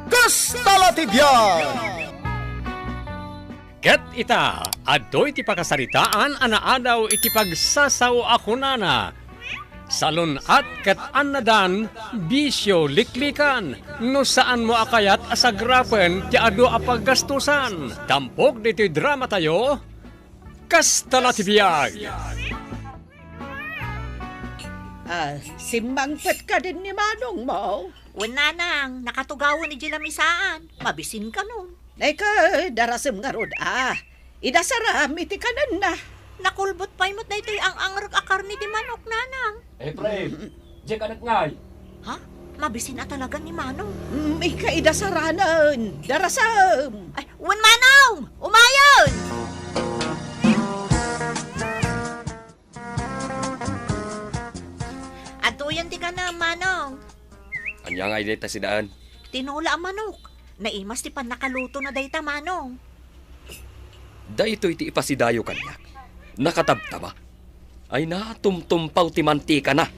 Kastalatibyan! Ket ita, adoy ti pakasaritaan anaadaw iti pagsasaw ako nana. Salon at ket anadan, bisyo liklikan, no saan mo akayat asagrapen ti ado a paggastusan. Tampok dito'y drama tayo, Kastalatibyan! Simangpet ka din ni Manong mo. Wala nang, nakatugawan ni Jilamisaan. Mabisin ka nun. Eka, darasem nga rod Idasara, iti kanan na. Nakulbot pa imot na ito'y ang angrag akar ni di manok, nanang. Efraim, diyan ka nagngay. Ha? Mabisin na talaga ni Manong. Ika idasaranan. Darasem. Ay, wan Manong! Umayon! Atuyan ti ka na, Manong. Anya nga dita si Daan. Tinula ang manok. Naimas ti pan nakaluto na dayta, Manong. Da ito iti ipasidayo kanyak. Nakatabtaba. Ay na, tumtumpaw ti mantika na.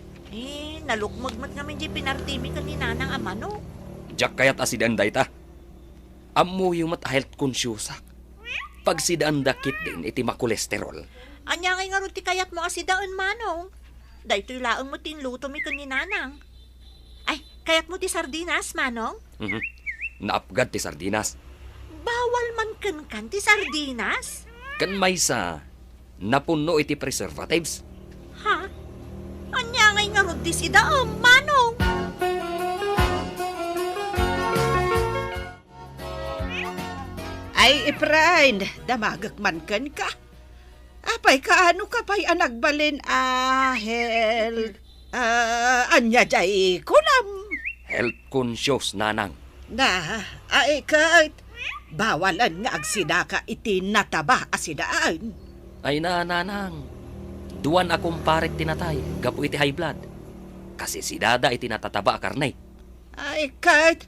Nalukmagmat nga di pinartimi ka ni nanang ang manok. Diyak kayat asidan dayta. Ammo yung mat health conscious. Pag sidaan dakit din iti makolesterol. Anya nga ron ti kayat mo asidaan, Manong. Daytoy laang mo tinluto mi ka ni nanang. Ay, kayat mo ti sardinas, Manong? Naapgad ti sardinas. Bawal man kan ti sardinas? Kan maysa, napuno iti preservatives. Ha? Anya nga ron ti sidaam, Manong? Ay, Efrain, damagakman kan ka. Apay, kaano ka pa'y anagbalin anya jay kunam. Health conscious, nanang. Na, ay kat, bawalan nga agsida ka iti nataba asidaan. Ay na, nanang. Duwan akong paret tinatay, gapu iti high blood. Kasi si Dada iti natataba karnay. Ay kat,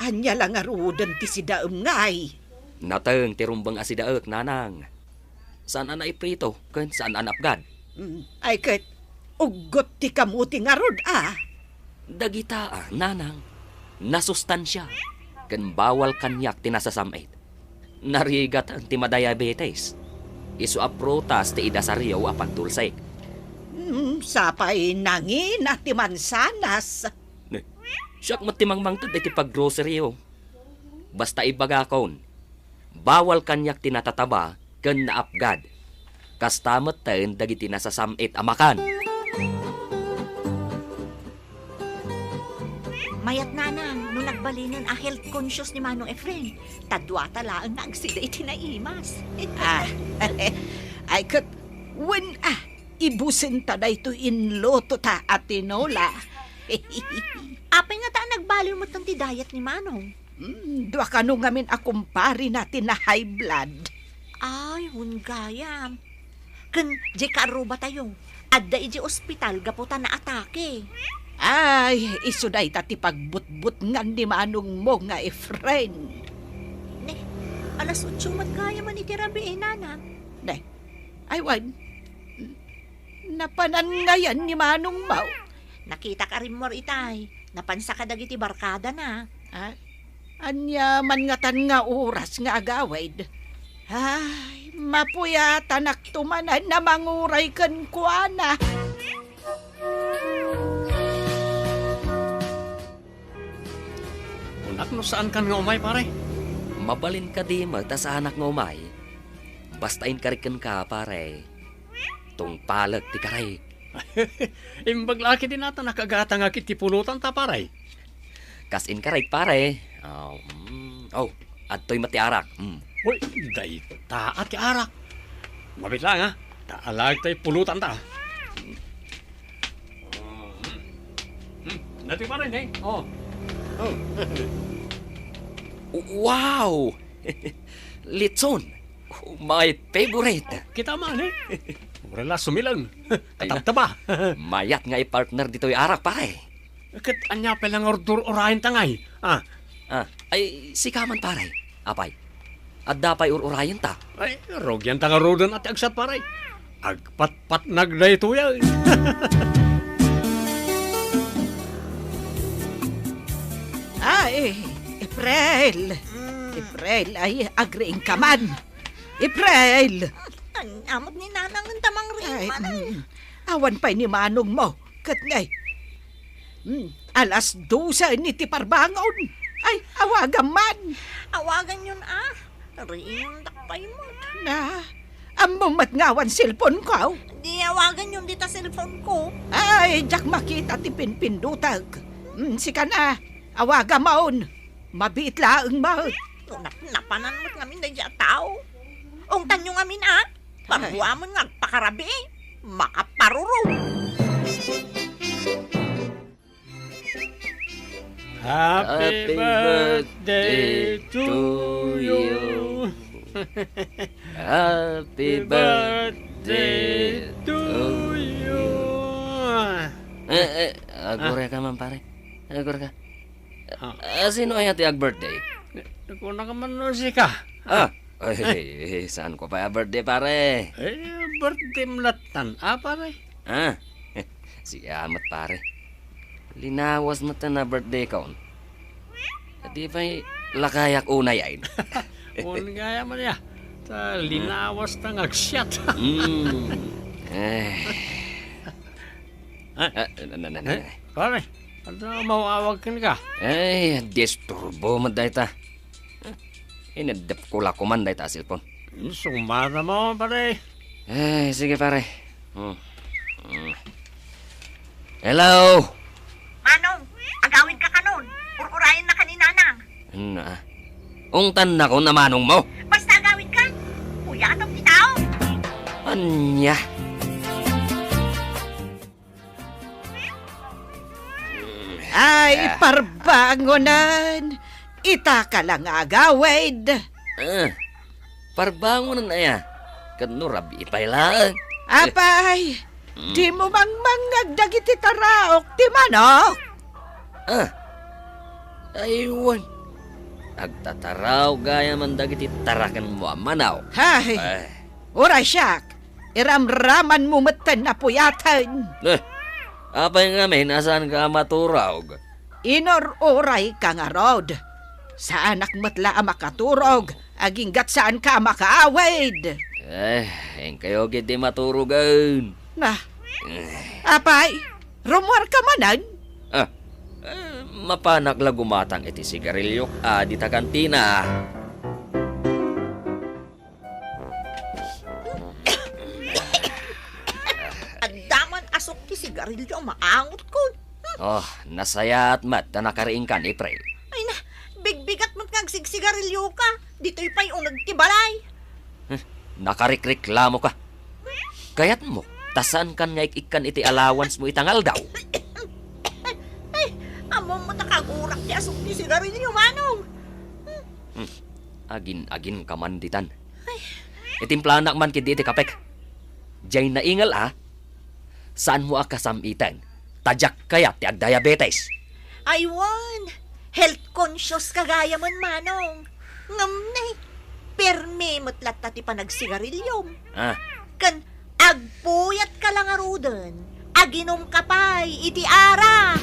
anya lang arudan ti sidaam ngay. Nateng ti rumbang asidaek, nanang. Saan ana iprito, kan saan anapgad. Ay kat, ugot ti kamuti nga rod Dagita, nanang. Nasustansya. Kan bawal kanyak tinasasamait. Narigat ang timadiabetes. Isu aprotas ti idasaryaw apag tulsay. Sapay nangin at ti mansanas. Siyak matimangmang tad iti paggroceryo. Basta ibagakon. Bawal kanyak tinatataba ken naapgad. Kastamot ten dagiti nasasamit amakan. Mayat nanang, nung nagbalinan a health conscious ni Manong Efren, tadwa talaan na agsida iti naimas. Ay kat, ibusin ta na ito inloto ta at tinola. Apay nga ta nagbaliw mo tang ti diet ni Manong. Dua ka nung ngamin akumpari natin na high blood. Ay, hunggayam. Kan, di karuba tayo. Adda iji ospital gaputa na atake. Ay, isuday tati pagbutbut nga ni Manong mo nga Efren. Ne, alas 8 magkaya man itirabi nanang. Ne, ay wan, napanan ngayon ni Manong mo. Nakita ka rin mo itay. Napansa ka dagiti barkada na. Anya man nga tan nga oras nga agawid. Ay, mapuyata naktumanan na manguray kan kuana. Unak no saan kan nga umay, pare? Mabalin ka di magta sa anak nga umay. Bastain kariken ka, pare. Tung palag ti karay. Imbag laki din nata nakagata nga kiti pulutan ta, pare. Kasin karay, pare. Adto'y matiarak. Uy, day taat ki arak. Mabit lang ha. Taalag tayo pulutan ta. Nati pa rin eh. Oh. Wow! Litson! My favorite! Kita man eh. Wala sumilang. Katabtaba. Mayat nga i-partner dito'y arak, pare. Kat anya pa lang ordur orahin tangay. Ay, sikaman, pare. Apay, adda pa'y urayan ta. Ay, rogyan tanga rodan at agsat paray. Agpat-pat nagday tuya. Ay, April! April, ay agreeing ka man. April! Ang amot ni Nanang ng tamang rin, Ay, Manong. awan pa ni manong mo. Katnay. Alas 12 ni ti parbangon. Ay, awagan man. Awagan yun, Rin, dakpay mo. Na, amumat ngawan cellphone ko. Di awagan yun dita cellphone ko. Ay, jak makita ti pinpindutag. Sika na, awagan maon. Mabit laang mo. Napanan mo't ngamin na dya tao. Ong tanyo ngamin, Paruwa mo nga pakarabi. Makaparuro. Happy birthday to you. Happy birthday to you. Agore ka man, pare. Agore ka. Sino ay ati ag-birthday? Kung nakamanusi ka. Ay, saan ko pa birthday, pare? Birthday mlatan. Pare? Si Amat, pare. Linawas mo na birthday kaon. Di ba'y lakayak unay ay? Kung gaya mo niya. Sa linawas na ngagsyat. Pare, ano mawawag ka? Ay, disturbo mo dahi ta. Inadap ko la kuman dahi ta silpon. Sumara mo, pare. Ay, sige pare. Hello? Manong, agawin ka kanon. Purpurahin na ka ni Nanang. Ungtan na ko na manong mo. Basta agawin ka. Kuya atong ti tao. Anya? Ay, parbangonan. Ita ka lang agawid. Parbangon na ya. Kano rabi ipailaan. Apay, di mo mang nagdagiti taraok, di manok. Aywan. Agtataraw gaya man dagiti tarakan mo manaw. Hay, oray siyak. Iramraman mo matan na puyatan. Apay nga may nasaan ka maturaw? Inor-oray ka nga rod. Sa anak matla makaturog, aging gat saan ka makaawid. Yung kayo giti maturugan. Na, apay, rumor ka manan? Mapanak la gumatang iti sigarilyo di ta kantina. Adaman asok ki sigarilyo maangot ko. Nasaya at mat na nakariing kan, April. Ay na, bigbigat mo't ngagsigsigarilyo ka. Dito'y pa'y unag tibalay. Nakarikreklamo ka. Kayat mo, tasan kan nga ikan iti allowance mo itangal daw. Amo mo takagurak ti asok ni sigarilyo, Manong. Agin kamanditan. Itimplanak man kidi iti kapek. Jay naingal saan mo akasamitan? Tadyak kaya ti ag-diabetes. Aywan, health conscious kagaya man, Manong. Ngamnay, perme mo't ti panagsigarilyo. Kan agpuyat ka lang arudan, aginom ka pa'y iti ara.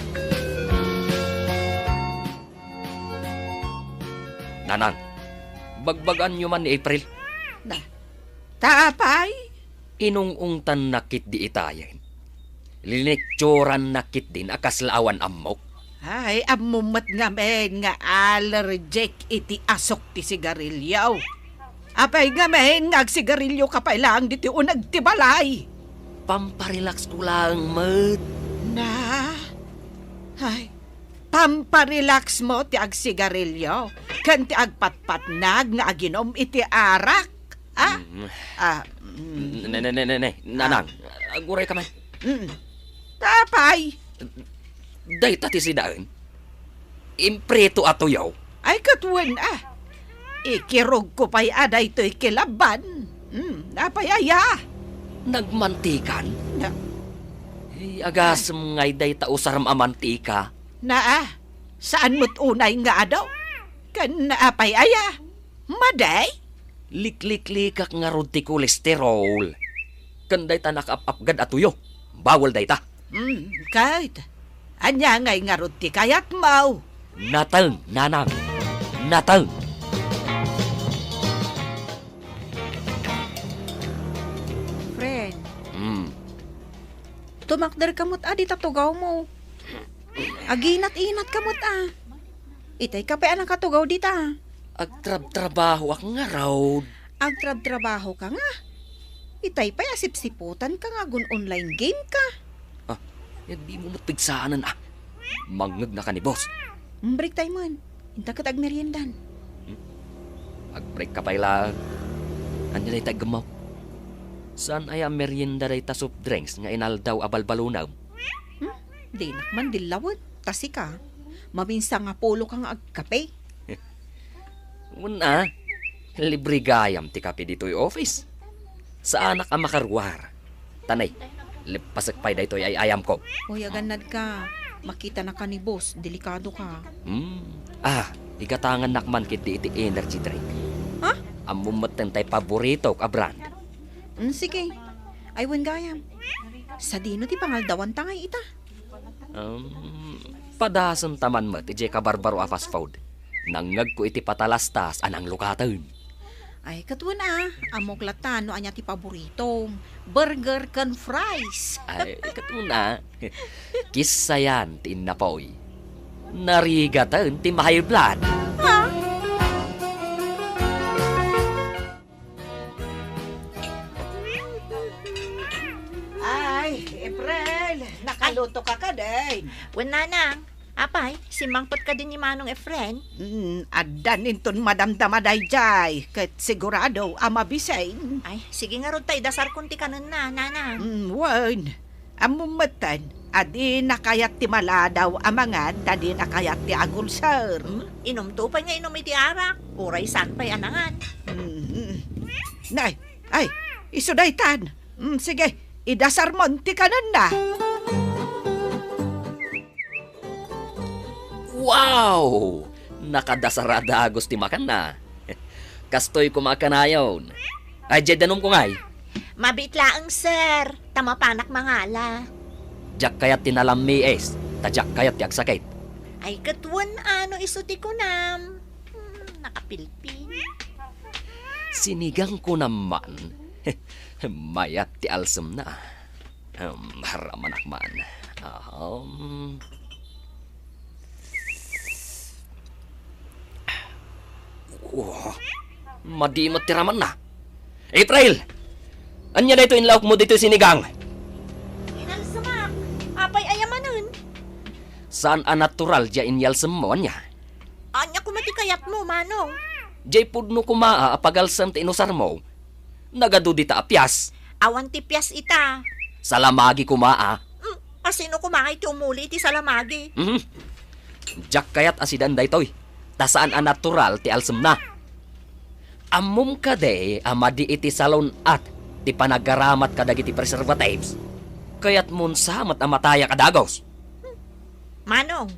Nanang, bagbagan nyo man ni April. Na, taapay? Inungungtan nakit di itayin. Linekturan nakit din akaslaawan amok. Ay, amumat nga men nga allergic iti asok ti sigarilyo. Apay nga men nga sigarilyo ka pa lang diti unag ti balay. Pamparelax ko lang, mat. Na, ay, pamparelax mo ti ag sigarilyo. Kan ti agpatpatnag nga aginom iti arak. Nanang, aguray ka man. Tapay. Day tati si daan. Impreto ato yaw. Ay katwen ikirog ko pa'y aday to'y kilaban. Napayaya. Nagmantikan? Na, Agasam ngay day tausaram amantika. na saan mo't unay nga adaw? Kan naapayaya. Maday? Likliklikak nga rod ti kolesterol. Kanday ta nakapapgad atuyo. Bawal day ta. Kahit. Anya ngay nga rod ti kayat mau. Natang, nanang. natang. Friend, Hmm. tumakder kamot di tatugaw mo. Aginat-inat kamot Itay ka pa ang katugaw dita. Agtrab-trabaho ak nga raw. Agtrab-trabaho ka nga. Itay pa asip-siputan ka nga gun online game ka. Di mo matpigsaanan Mangag na ka ni boss. Break time man. Inta ka tagmeriendan. Mag-break ka pa ilang. Anya day taggamaw. Saan ay ang merienda day ta soft drinks nga inaldaw abalbalunaw? Di nakman dilawad. Tasi ka. Mabinsa nga polo ka nga agkape. Una, libre gayam ti kape dito'y office. Sa anak ang makarwar. Tanay, lipasak pa'y dayto'y ay ayam ko. Uy, aganad ka. Makita na ka ni boss. Delikado ka. Igatangan nakman kit di iti energy drink. Ha? Amumot tay paborito ka brand. Sige. Aywan gayam. Sa dino ti pangaldawan tangay ita. Padasan taman mo ti ka barbaro a fast food. Nangag ko iti patalastas anang lukatan. Ay, katwan amok latan no anya ti paborito. Burger kan fries. Ay, katuna. Kisayan ti napoy. Narigatan ti mahal blood. Ay, April, nakaluto ka ka din. Wen nanang, apay, simangpot ka din ni Manong Efren. Adan inton madamdamaday jay, kat sigurado amabisain. Ay, sige nga ron tay, dasar kunti ka nun na, nanang. Wan, amumatan, adi nakayat ti maladaw amangan, tadi nakayat ti agulsar. Inom to pa nga inom iti arak. Uray san pa'y anangan. Nay, ay, isudaytan. Sige, idasar mo ti kanan na. Wow! Nakadasarada agos ti makan na. Kastoy kumakanayon. Ay, danom ko ngay. Mabitlaang sir, tamapanak mangala. Diyak kayat tinalami es. Tadyak kayat tiag sakit. Ay katwan ano isuti ko nam. Nakapilpin. Sinigang ko naman. Mayat ti alsem na. Haramanakman. Madimot ti raman na. April! Anya na ito inlaok mo dito sinigang? Inalsamak, apay ayamanun. Saan a natural dya inyalsem mo anya? Anya kumatikayat mo, Manong. Jay pudno kumaa apagalsam ti inusar mo. Nagadu di ta apyas. Awan tipyas ita. Salamagi kumaa. Asino kumakay ti umuli ti salamagi. Jak kayat asidan daytoy. Tasaan a natural ti alsem na. Amum ka de amadi iti salon at ti panagaramat kadag iti preservatives. Kayat mun samat amataya kadagos. Manong,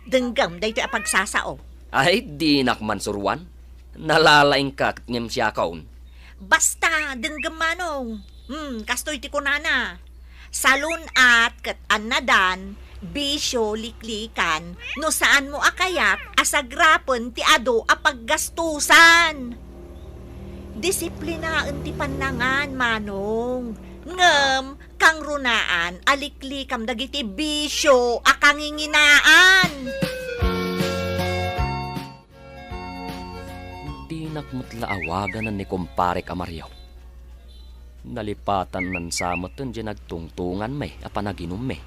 denggam day ti apagsasao. Ay di nakman suruan. Nalalaing ka ngem siya kaon. Basta, denggam Manong. Kastoy ti kunana. Salon at kat anadan, bisyo liklikan, no saan mo akayat asagrapen ti ado apaggastusan. Disiplinaan ti panangan, Manong. Ngem, kang runaan, aliklikam dagiti bisyo akanginginaan. Di nakmutla awagan ni kumpare ka Mario. Nalipatan nan samot dyan nagtungtungan may apanaginom may.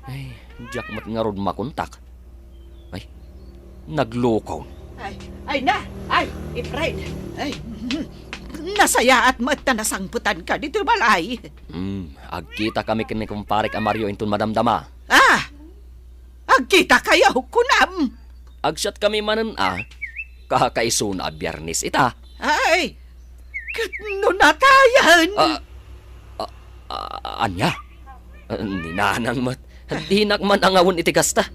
Ay, diyak mat nga rod makontak. Ay, naglukaw. Ay, April, ay, nasaya at mata nasangputan ka dito balay. Agkita kami kini kumpare ka Mario inton madamdama. Agkita kayo kunam. Agsyat kami manan kakaisun a biyernes ita. Ay, katno natayan. Anya? Ninanang mat. Di nakman angawon iti kasta.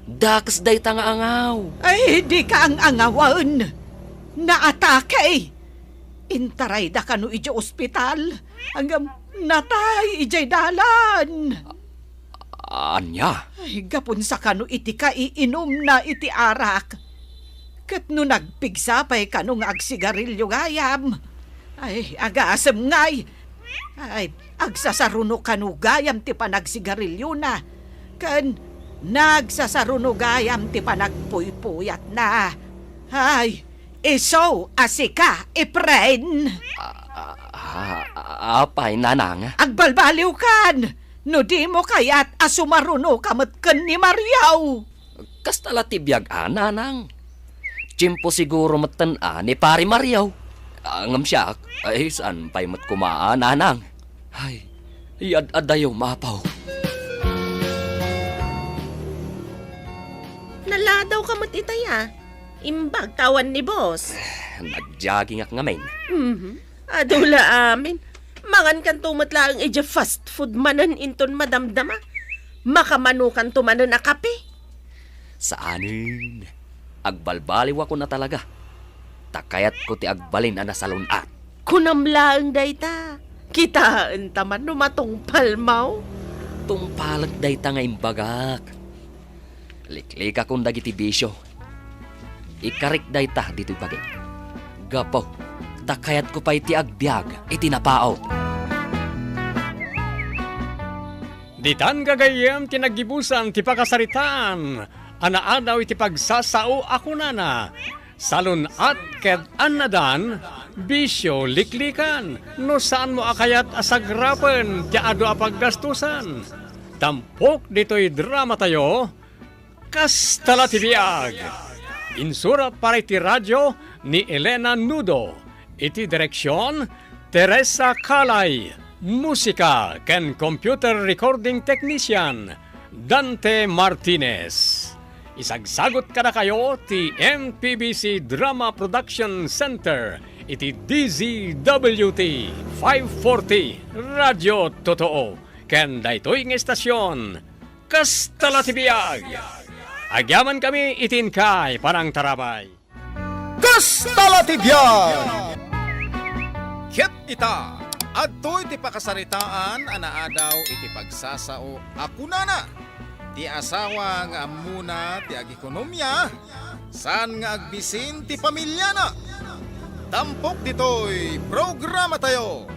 Dakas day ta nga angaw. Ay, di ka ang angawan. Naatake. Intaray da ka no iti ospital. Hanggang natay iti dalan. Anya? Ay, gapon sa kano iti ka iinom na iti arak. Kat no nagpigsapay ka nung agsigarilyo gayam. Ay, agaasam ngay. Ay, agsasaruno ka no gayam ti panagsigarilyo na. Kan nagsasaruno gayam ti panagpuypuyat na. Ay, iso asika, ipren. Apay, nanang. Agbalbaliw kan. No di mo kaya't asumaruno kamot ken ni Mariaw. Kastala tibiyag nanang. Tsimpo siguro matan ni Pari Mariaw. Ngam siya, ay saan pa'y mat kumaan, nanang. Ay, iyad-adayo mapaw. Naladaw ka mo't itaya. Imbag tawan ni boss. Nagjogging ak ngamin. Adula amin. Mangan kan tumatlaang ija fast food manan inton madamdama. Makamanukan tumanan a kape. Saanin? Agbalbaliw ako na talaga. Takayat ko ti agbalin na nasalunat. Kunamlaang dayta. Kitaan taman numatong palmaw. Tungpalag dayta nga imbagak. Liklik akong dagiti bisyo. Ikarik dayta dito'y bagay. Gapo, takayat ko pa iti agbyag, iti napao. Ditan gagayem tinagibusan ti pakasaritaan. Anaadaw iti pagsasao ako nana. Salon at ket anadan, bisyo liklikan. No saan mo akayat asagrapen ti ado apaggastusan. Tampok dito'y drama tayo. Kastala ti biag. Insurat para iti radyo ni Elena Nudo. Iti direksyon, Teresa Calay. Musika ken computer recording technician, Dante Martinez. Isagsagot kada kayo ti MPBC Drama Production Center. Iti DZWT 540 Radyo Totoo. Ken daytoy ng estasyon. Kastala ti biag. Agyaman kami itinkay parang tarabay. Kastala ti biag! Ket ita, adtoy ti pakasaritaan anaadaw iti pagsasao akunana. Ti asawa nga amuna ti agikonomya, saan nga agbisin ti pamilya na. Tampok ditoy programa tayo.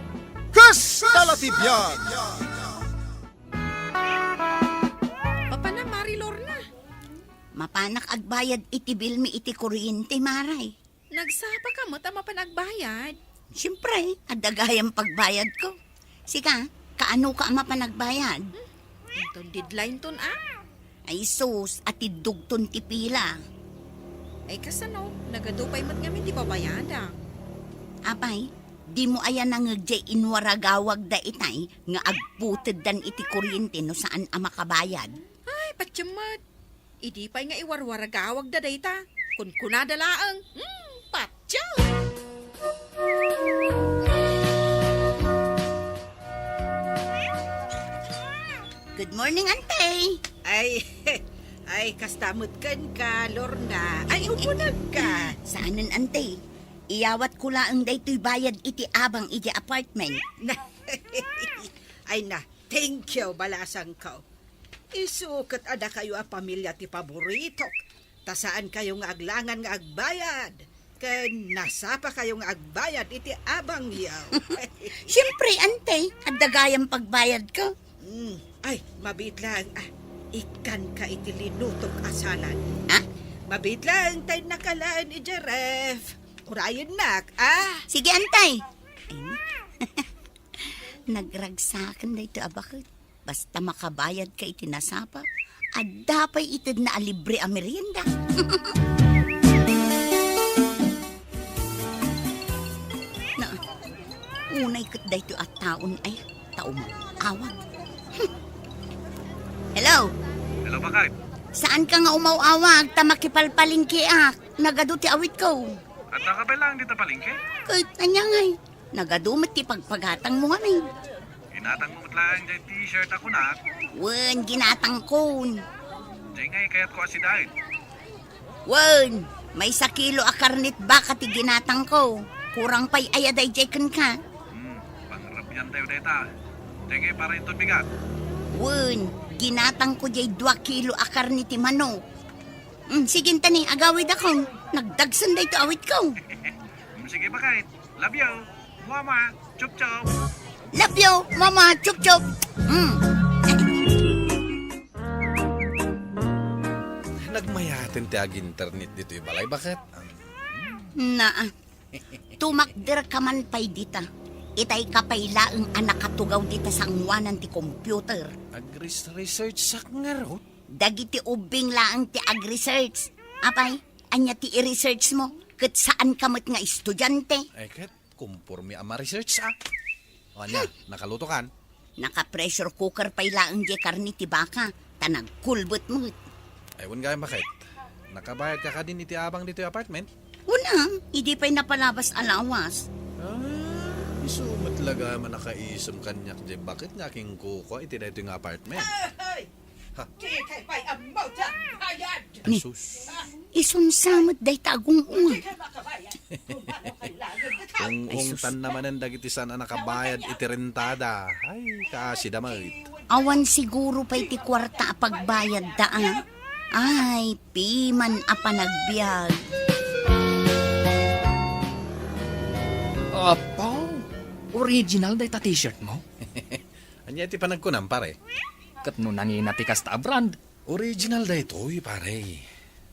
Kastala ti biag! Papana Marilor na. Mapanak agbayad iti bilmi iti kuryente, Maray. Nagsapa ka mo ta mapanagbayad. Siyempre, adagayang pagbayad ko. Sika, kaano ka mapanagbayad? Ito deadline ton Ay sus, at idugton ti pila. Ay kasano, nagadupay mat ngamin di babayada. Apay, di mo ayan nangagjay inwaragawag da itay nga agputid dan iti kuryente no saan ang makabayad. Ay, patyamat. Idi pa'y nga iwarwaragawag da dayta. Kun kunadalaang, patyaw! Good morning, Antay. Ay, kastamot kan ka, Lorna. Ay, umunag ka. Saanan, Antay? Iyawat ko laang daytoy bayad iti abang iti apartment. Ay na, thank you, balasang ka. Isukat ada kayo a pamilya ti paboritok. Tasaan kayo nga aglangan nga agbayad. Ken nasapa kayo nga agbayad iti abang yaw. Siyempre, Antay, adagayang pagbayad ko. Ay, mabit lang. Ikan ka iti linutok asalan. Ha? Mabit lang tayo nakalaan ni Jeref. Urayan nak, Sige, Antay. Ay, nagragsakan na ito abakit. Basta makabayad ka iti nasapa, at dapay itid na alibre a merienda. Na, unay kat da ito at taon ay taong awag. Hello? Hello, bakit? Saan ka nga umawawag? Tamakipalpalingki Nagado ti awit ko. At nakabay lang dito palingke? Kahit nanyangay. Nagadumit ti pagpagatang mo kami. Inatang mo matlaan dyan t-shirt ako na. Wen, ginatang kon. Dyan ngay kaya't ko asidahin. Wen, may 1 kilo a karnit baka ti ginatang ko. Kurang pa'y ayaday jekan ka. Pangarap yan tayo deta. Dyan ngay para ito bigat. Wen, ginatang ko jay 2 kilo a karnit ti manok. Sige tani, agawid ako. Nagdagsan da ito awit ko. Sige bakit? Love you. Mama. Chup chup. Love you, mama, chup chup. Nagmayatin ti ag internet dito yung balay. Bakit? Na, tumakder ka man pay dita. Itay kapayla ang anak katugaw dita sa angwanan ti computer. Research sak nga ro. Dagiti ubing laang ti ag-research. Apay, anya ti i-research mo? Kat saan kamot nga estudyante? Ay kat, kumpurmi ama research sa. O anya, nakaluto kan? Naka-pressure cooker pay laang di karni ti baka. Tanag kulbot mo. Aywan gaya bakit? Nakabayad ka ka din iti abang dito yung apartment? Una, hindi pa'y napalabas alawas. Isumat talaga man nakaisam kanyak di. Bakit nga aking kuko iti dito yung apartment? Ha? Kay pa'y amaw sa bayad. Ni, isunsamot day tagong unga. Kung ungtan naman ang dagiti sana nakabayad iti rentada. Ay, kasi damay. Awan siguro pa'y ti kwarta pagbayad daan. Ay, piman apanagbiag. Apaw, original day ta t-shirt mo? Anya iti panagkunam pare. Kat no nangina ti kasta brand. Original da ito pare.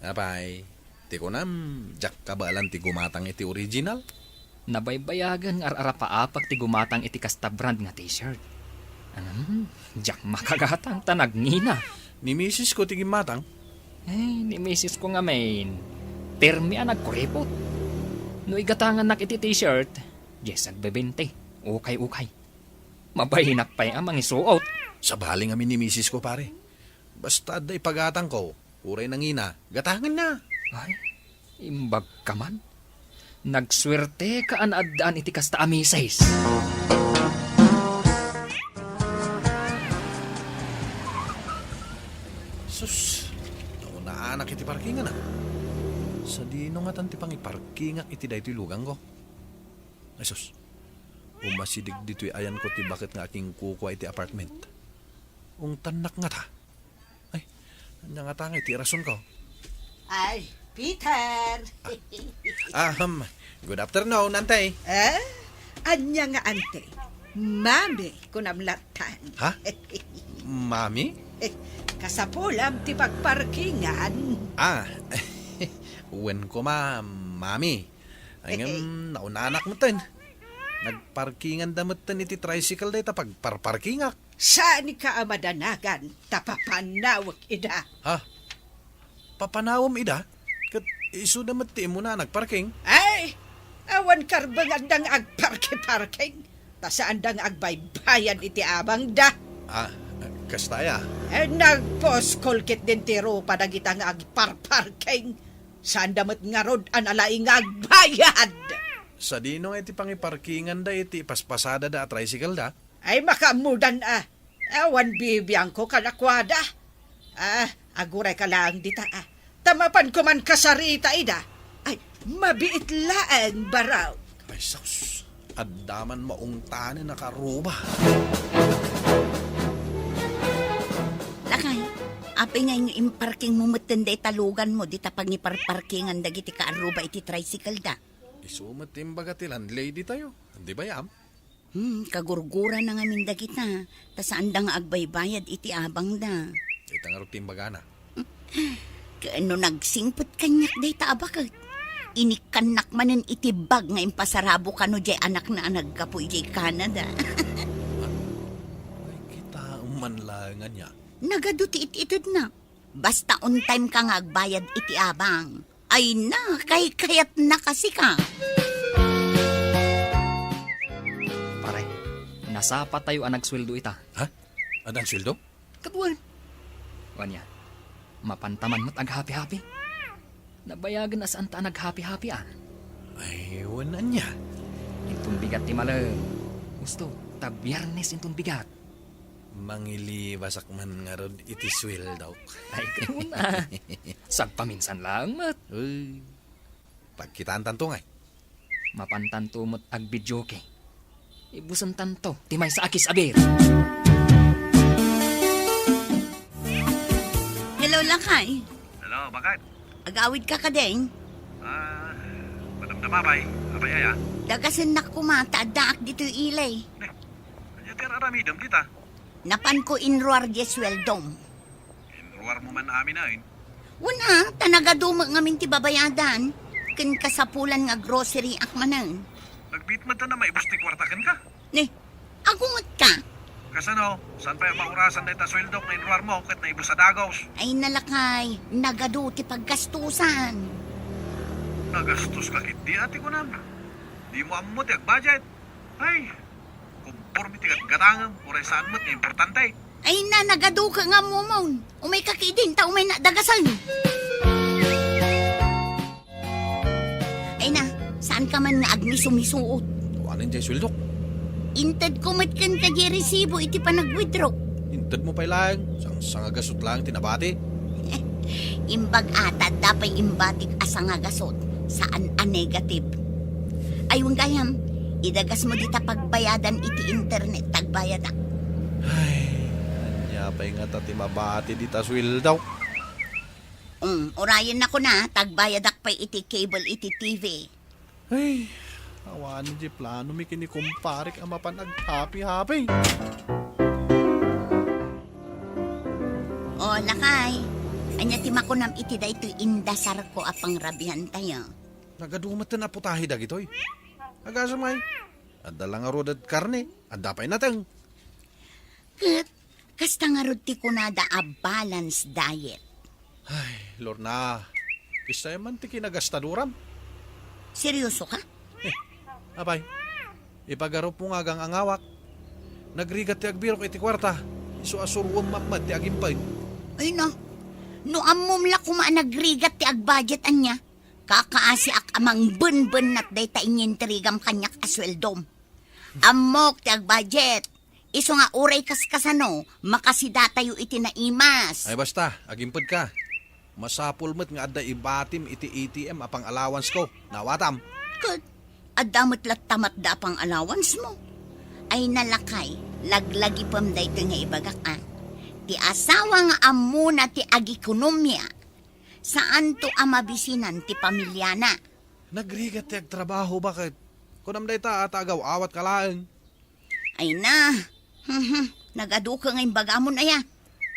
Apay, ti kunam, jak kabalan ti gumatang iti original. Nabaybayagan nga ararapaapak ti gumatang iti kasta brand nga t-shirt. Jak makagatang tanagngina. Ni misis ko ti gimatang. Ni misis ko nga main. Termi ang nagkuripot. No igatangan nak iti t-shirt, yes agbebente. Ukay-ukay. Mabahinak pa'y ang mangisuot. Sa baling amin ni misis ko pare. Basta da ipagatang ko, uray nangina, gatangan na. Ay, imbag ka man. Nagswerte ka anaddaan iti kasta amisays. Sus, naunaanak iti parkingan na. Sa dino nga tanti pang iparkingan iti daytoy lugang ko. Ay sus, umasidig dito'y ayan ko ti bakit nga aking kukuha iti apartment. Ung tanak nga ta. Ay, anya nga ta nga iti rason ko. Ay, Peter. Good afternoon, antay. Anya nga ante. Mami, kunamlatan. Ha? Mami? Kasapulam ti pagparkingan. Uwen ko mami. Ay nga, naunanak mo tan. Nagparkingan damatan iti tricycle day ta pagparparkingak. Saan ka amadanagan? Tapapanawag ida. Ha? Papanawam ida? Kat iso damat ti mo na nagparking? Ay, awan karbangan dang agparke-parking. Ta saan dang agbaybayan iti abang da. Kastaya. Nagpost kolkit din tiro padagita nga agparparking. Saan damat nga rod analaing agbayad. Sa dino iti pangiparkingan da iti paspasada da at tricycle da? Ay makamudan awan bibiyang ko kalakwada. Aguray ka lang dita Tamapan ko man kasarita ida. Ay, mabiit laang baraw. Ay sus, addaman maungtanin nakaruba. Lakay, apay nga yung imparking mo matanday talugan mo dita pag niparparkingan dagiti kaaruba iti tricycle da. Isumatimbaga ti landlady tayo. Di ba yam? Kagurgura na nga min dagita. Ta saan da nga agbaybayad iti abang da. Ita nga rutimbaga na. Kaano nagsingpot kanyak day ta abakat. Inikanak manen iti bag nga impasarabo kano jay anak na nagkapoy jay Canada. Ay kita umanlangan niya. Nagaduti itid na. Basta on time ka nga agbayad iti abang. Ay na, kayat na kasi ka. Pare, nasapa tayo ang nagsweldo ita. Ha? Adang sweldo? Katuan. Wanya, mapantaman mo't ag-happy-happy. Nabayagan na saan ta nag-happy-happy Ay, wanan niya. Intong bigat ti malam. Gusto, ta biyernes intong bigat. Mangilibasak man nga rod iti sweldo. Ay, kung na. Sagpaminsan lang, mat. Uy, pagkitaan tanto nga. Mapantanto mo't ag-bidyoke. Ibusan tanto, timay sa akis abir. Hello, Lakay. Hello, bakit? Agawid ka ka din. Madamdama bay. Abay ay Dagasan na kumata, daak dito ilay. Anya tira aramidam dita. Napan ko inruar jesweldom. Inruar mo man amin na yun. Wala, tanagaduma ngamin ti babayadan. Ken kasapulan nga grocery akmanan. Nagbit man ta na maibos ti kwartakan ka. Ne, agungot ka. Kasano, saan pa yung maurasan na ita sweldo na inruar mo kat naibos sa dagos? Ay nalakay, nagado ti paggastusan. Nagastos ka kit di ati ko nam. Di mo ammo ti budget. Ay, conforme ti gatangam, oray saan mo't nga importante. Ay na, nagado ka nga mo, Mon. Umay kakidin, ta umay na dagasan. Ay na, saan ka man nga agni sumisuot? Tuwanin dyan sweldo. Intad kumat kan ka di resibo iti pa nag-withdraw. Intad mo pa lang. Sang agasot lang tinabati. Imbag atad dapay imbatik asang agasot saan a negative. Ayong gayam, idagas mo dita pagbayadan iti internet tagbayada. Anya pa nga tati mabati di ta sweldo. Orayan na ko na, tagbayadak pa iti cable iti TV. Ay, awan di plano mi kinikumparik ang mapanag happy-happy. O, lakay. Anya ti makunam iti da ito indasar ko apang rabihan tayo. Nagadumat na putahi dagitoy. Agasamay. Adda lang nga rodad karne. Adda pa'y natang. Kat, kasta nga rod ti kunada a balanced diet. Ay, Lorna. Kisa man ti kinagastaduram. Seryoso ka? Abay, ipagarop mo nga gang angawak. Nagrigat ti agbirok iti kwarta. Isu asurwam mamad ti agimpay. Ay no, no amom la kuma nagrigat ti agbudget anya. Kakaasi ak amang bun-bun nat day ta inyintrigam kanyak asweldom. Amok ti agbudget. Iso nga uray kaskasano, makasida tayo iti naimas. Ay basta, agimpad ka. Masapul mo't nga adda ibatim iti ATM apang allowance ko. Nawatam. Kat, adamot tamat da pang allowance mo. Ay nalakay, laglagi pam da ito nga ibagak Ti asawa nga amuna ti agikonomya. Saan to amabisinan ti pamilyana? Nagrigat ti agtrabaho bakit? Kunam day ta atagaw awat kalaan. Ay na, nagadu ka ngayong bagamon aya.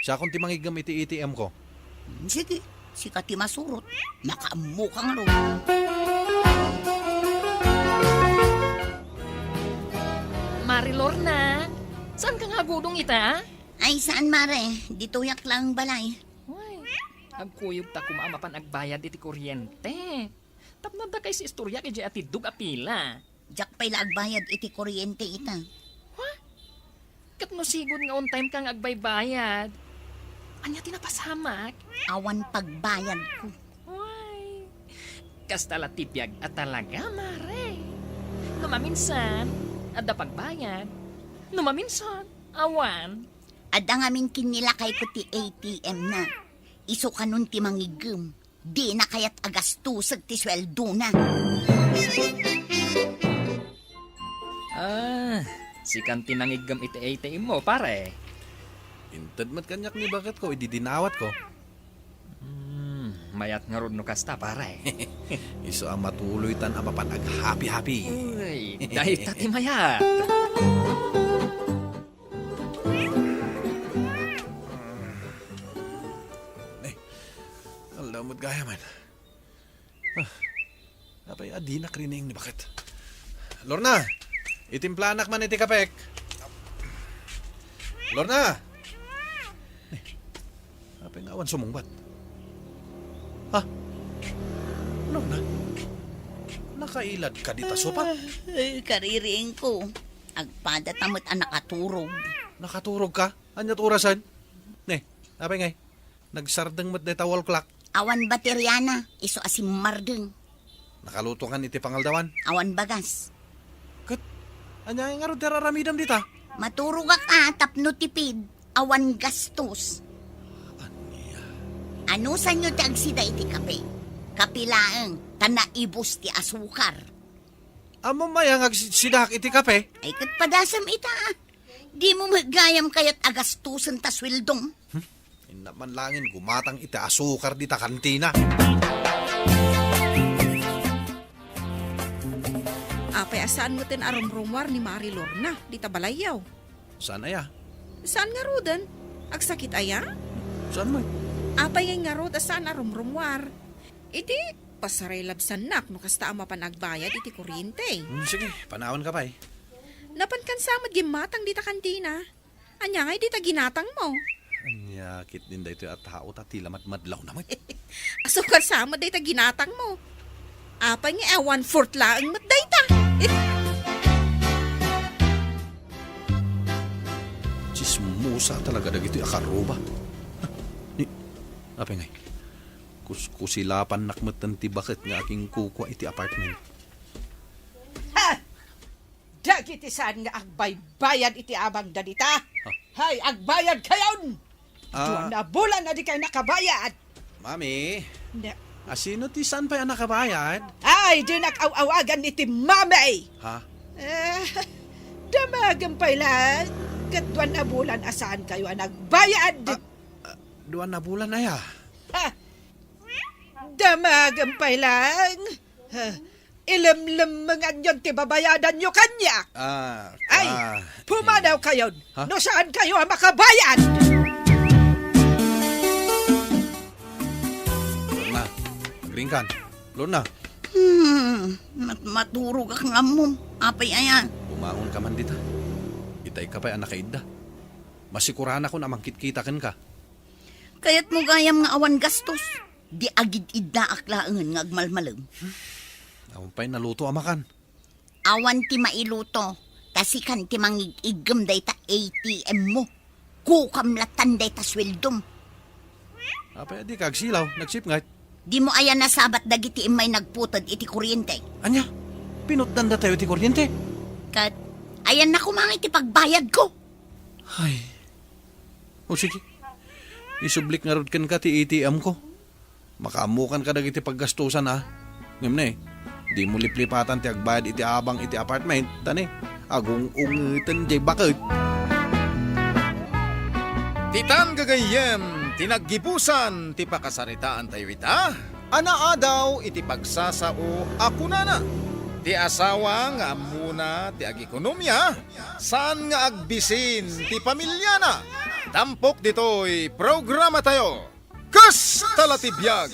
Sa akong timangigam iti ATM ko. Sige, sika ti masurot. Makaamu kang ro. Marilor na, saan ka nga gudong ita? Ay, saan mare? Dito yak lang balay. Uy, agkuyog ta kumamapan agbayad iti kuryente. Tapno da kay si istorya kay ati dug apila. Jak pa'y agbayad iti kuryente ita. Kat no sigod nga on time kang agbaybayad. Anya tinapasamak? Awan pagbayad ko. Uy, kasta latipyag at talaga, mare. Numaminsan, adda pagbayad. Numaminsan, awan. Adda ngamin kinilakay ko ti ATM na. Iso kanun ti mangigem. Di na kayat agastusag ti sweldo na. Si kanti nangigam iti ATM mo, pare. Intad mat kanyak ni bakit ko, ididinawat ko. Mayat nga ron no kasta, pare. Iso ang matuloy tan ang mapanag happy-happy. Uy, dahil tati mayat. Alamot gaya man. Apay adi na krining ni bakit. Lorna, itimplanak man iti kapek. Lorna! Apay nga awan sumungbat. Ha? Lorna? Nakailad ka dita sopa? Ay, kariring ko. Agpada tamot ang nakaturog. Nakaturog ka? Anyat orasan? Ne, apay ngay. Nagsardeng mat deta wall clock. Awan bateryana, iso asim mardeng. Nakalutungan iti pangaldawan. Awan bagas. Kat, anya nga ro tiraramidam dita. Maturog ka, tapno tipid. Awan gastos. Ano sa nyo tagsida iti kape? Kapilaang, tanaibos ti asukar. Amo mayang agsidak iti kape. Ay kat padasam ita. Di mo magayam kayat agastusan ta swildong. Inaman langin gumatang iti asukar dita kantina. Kaya saan mo tin arumrumwar ni Mari Lorna, di tabalayaw. Saan aya? Saan nga rodan? Agsakit aya? Saan mo? Apay nga rod, saan arumrumwar? Iti, pasaray labsan nak, no kasta ama panagbayad iti kuryente. Sige, panawan ka pa eh. Napan kan samad gimatang dita kantina. Anya nga dita ginatang mo. Anyakit din dito at tao tila madlaw naman. Aso ka samad dita ginatang mo. Apay nga 1/4 laang mat dayta. Chismusa talaga dagito akaroba. Ni, apay ngay. Kusilapan nakmatan ti bakit nga aking kukwa iti apartment. Ha! Dagiti saan nga agbaybayad iti abang dadita? Hay, agbayad kayon! Duwan na bulan na di kayo nakabayad! Mami, Na, asino ti saan pa yan nakabayad? ay, di nakawawagan iti mamay! Ha? Damagan pa lang. Katwan na bulan asaan kayo ang nagbayad? Duwan na bulan na ya. Ha? Damagan pa lang. Ilamlam mga nyon ti babayadan nyo kanya. Ay, pumanaw kayo. Ha? No saan kayo ang makabayad? Lorna, magring kan. Lorna, Maturog ak nga mo. Apay ayan. bumangon ka man dita. Itay ka pa'y anakaida. Masikurahan ako na mangkit-kitakin ka. Kaya't mo gayam nga awan gastos. Di agid idda aklaan nga agmalmalam. Awan pa'y naluto amakan. Awan ti mailuto. Tasikan ti mangigigam dayta ATM mo. Kukamlatan dayta sweldom. Apay di kagsilaw, nagsipngat. Di mo ayan nasabat dagiti imay nagputad iti kuryente. Anya, pinutdan da tayo ti kuryente. Kat, ayan na kumangit ti pagbayad ko. Ay. O sige. Isublik nga rod kan ka ti ATM ko. Makaamukan ka dagiti paggastusan ha. Ngam na eh. Di mo liplipatan ti agbayad iti abang iti apartment. Tani, agong ungitan jay bakit. Titan gagayem, tinaggibusan, ti pakasaritaan tayo ita. Anaa daw iti pagsasao ako na. Ti asawa nga amuna ti agikonomya, saan nga agbisin ti pamilya na. Tampok dito'y programa tayo. Kus talatibiyag.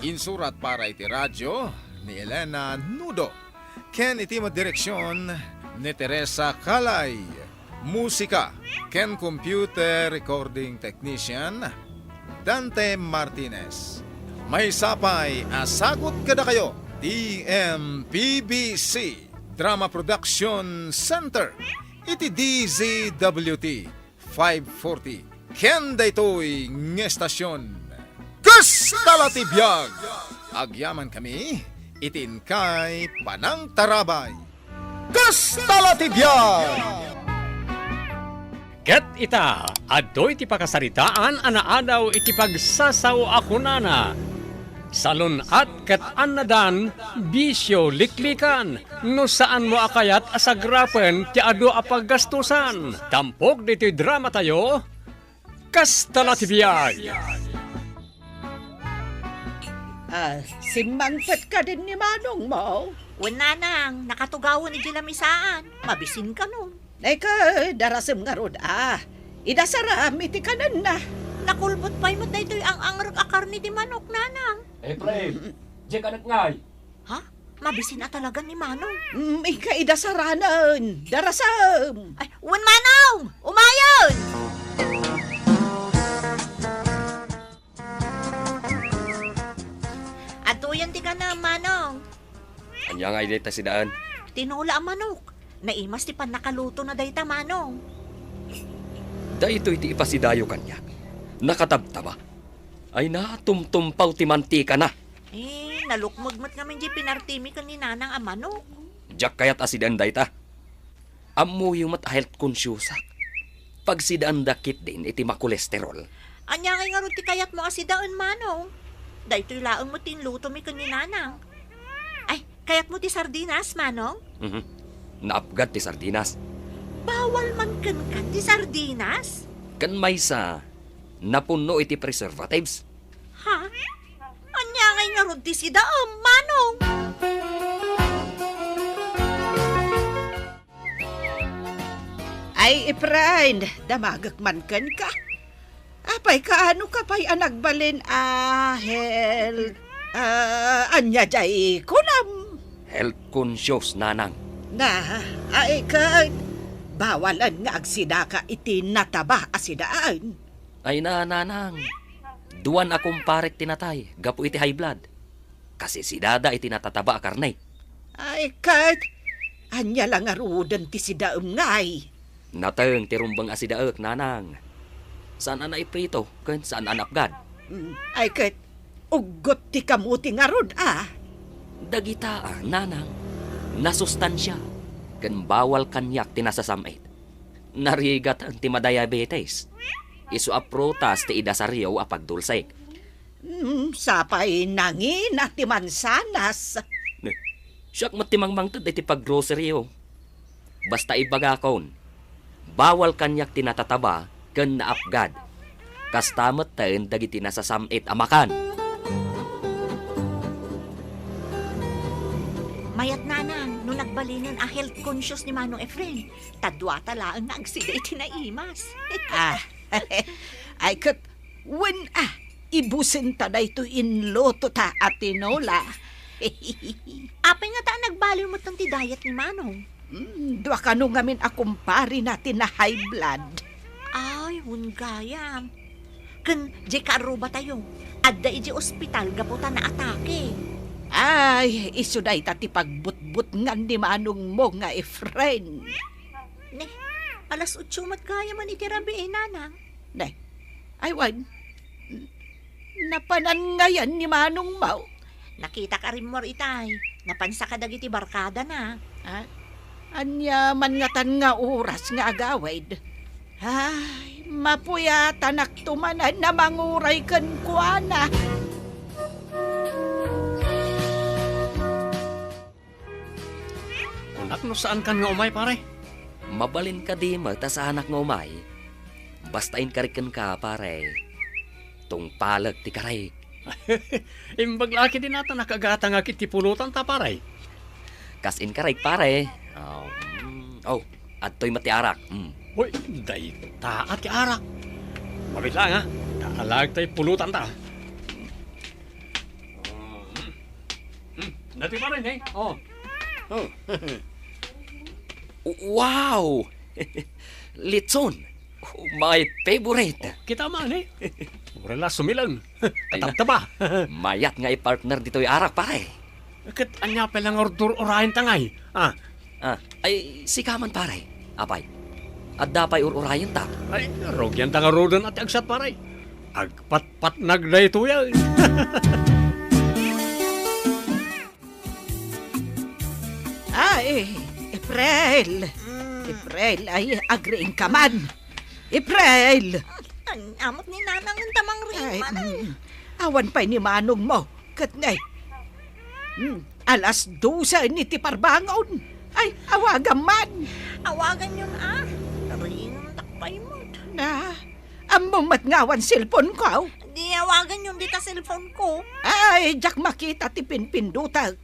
Insurat para iti radyo ni Elena Nudo. Ken iti direksyon ni Teresa Calay. Musika, ken computer recording technician, Dante Martinez. May sapay, asagot kada kayo, DMPBC, Drama Production Center, iti DZWT 540, ken daytoy ng estasyon. Kus talatibiyag! Agyaman kami, itin kay Panang Tarabay. Kus talatibiyag! Ket ita, adoy ti pakasaritaan anaadaw iti pagsasaw ako nana. Salon at ket anadan, bisyo liklikan, no saan mo akayat asagrapen ti ado a paggastusan. Tampok dito'y drama tayo, kastalatibiyag. Simangpet ka din ni Manong mo. Nanang, nakatugawan ni Jilamisaan. Mabisin ka nun. Eka, darasem nga rod Idasaram iti kanan na. Nakulbot pa'y mo daytoy ang angrag akar ni di manok, Nanang. Efraim, diyan ka ngay. Ha? Mabisin na talaga ni Manong. Ika idasaranan. Darasem. Ay, Wan Manong! Umayon! Atuyan ti ka na, Manong. Anya nga dita si daan. Tinula ang manok. Naimas ti pan nakaluto na dayta, Manong. Dayto iti ipasidayo kanya. Nakatabtaba. Ay natumtumpaw ti mantika na. Nalukmagmat ngamin di pinartimi ka ni Nanang ang manok. Diyak kayat asidan dayta. Ammo yung mat health conscious. Pag sidaan dakit din iti makolesterol. Anya ngay nga ron ti kayat mo asidaan, Manong. Daytoy laang mo tinluto mi ka ni Nanang. Ay, kayat mo ti sardinas, Manong? Naapgad ti sardinas. Bawal man kan ti sardinas? Kan maysa, napuno iti preservatives. Ha? Anya ngay nga ron ti sidaam, Manong. Ay, Efrain, damagak man kan ka. Apay ka, ano ka pa'y anagbalin anya jay kunam. Health conscious, nanang. Na, ay ka, bawalan nga agsida ka iti nataba asidaan. Ay nanang. Duwan akong parek tinatay, gapo iti high blood. Kasi si dada iti natataba a karnay. Ay, kat, anya lang arudan ti sidaam ngay. Nateng tirumbang asidaek, nanang. Saan ana iprito, ken saan anapgad? Ay, kat, ugot ti kamuti nga rod, Dagita, nanang. Nasustansya. Ken bawal kanyak tinasasamit. Narigat ang timadiabetes. Isu aprutas ti idasaryo a pagdulsek. Sapay nangin at ti mansanas. Siyak matimangmang tad iti paggroceryo. Basta ibagakon. Bawal kanyak tinatataba ken naapgad. Kastamat ten dagiti nasasamit amakan. Mayat nanang, no nagbalinan a health conscious ni Manong Efren, tadwa talaan na agsida iti naimas. Ay, kat, ibusin ta na ito inloto ta atinola. Apay nga ta nagbaliw mo tang ti diet ni Manong. Dua ka nung ngamin akumpari natin na high blood. Ay, gayam. Ken, di kaaruba tayo. Adda iji ospital gaputan na atake. Ay, isuday ta ti pagbutbut ngan di Manong mo nga Efren. Ne, alas 8 gaya man iti rabi nanang. Ne, ay wan, napanan ngayon ni Manong Mau. Nakita ka rin mo itay. Napansa ka dagiti barkada na. Anya man nga oras nga agawid. Ay, mapuyata naktumanan na manguray kan kuana. Unak no saan kan nga umay, pare? Mabalin ka di ta sa anak nga umay. Bastain kariken ka, pare. Tung palag ti karay. Imbag laki din nata nakagata nga kiti pulutan ta, pare. Kasin karay, pare. At to'y matiarak. Uy, day taat ti arak. Mabit lang, ha? Taalag tayo pulutan ta. Dati pa rin, eh? Wow! Litson! My favorite! Kita man, eh? Wala sumilang. Kataptaba. Mayat nga i-partner dito'y arak, pare. Kat anya pa lang ordur orahin tangay. Ay, sikaman, pare. Apay. At dapay urayan ta. Ay, rogyan tanga rodan at agsat, pare. Agpat-pat nagdayto yan. Ay, April. April, ay agreeing ka man. April. Amot ni nanang ang tamang rin man. Awan pa ni Manong mo. Katnay. Alas 12 ni ti parbangon. Ay, awagan man. Awagan yun Ring takpay mo. Na, among matngawan cellphone ko. Di awagan yung dita cellphone ko. Ay, jak makita ti pinpindutag.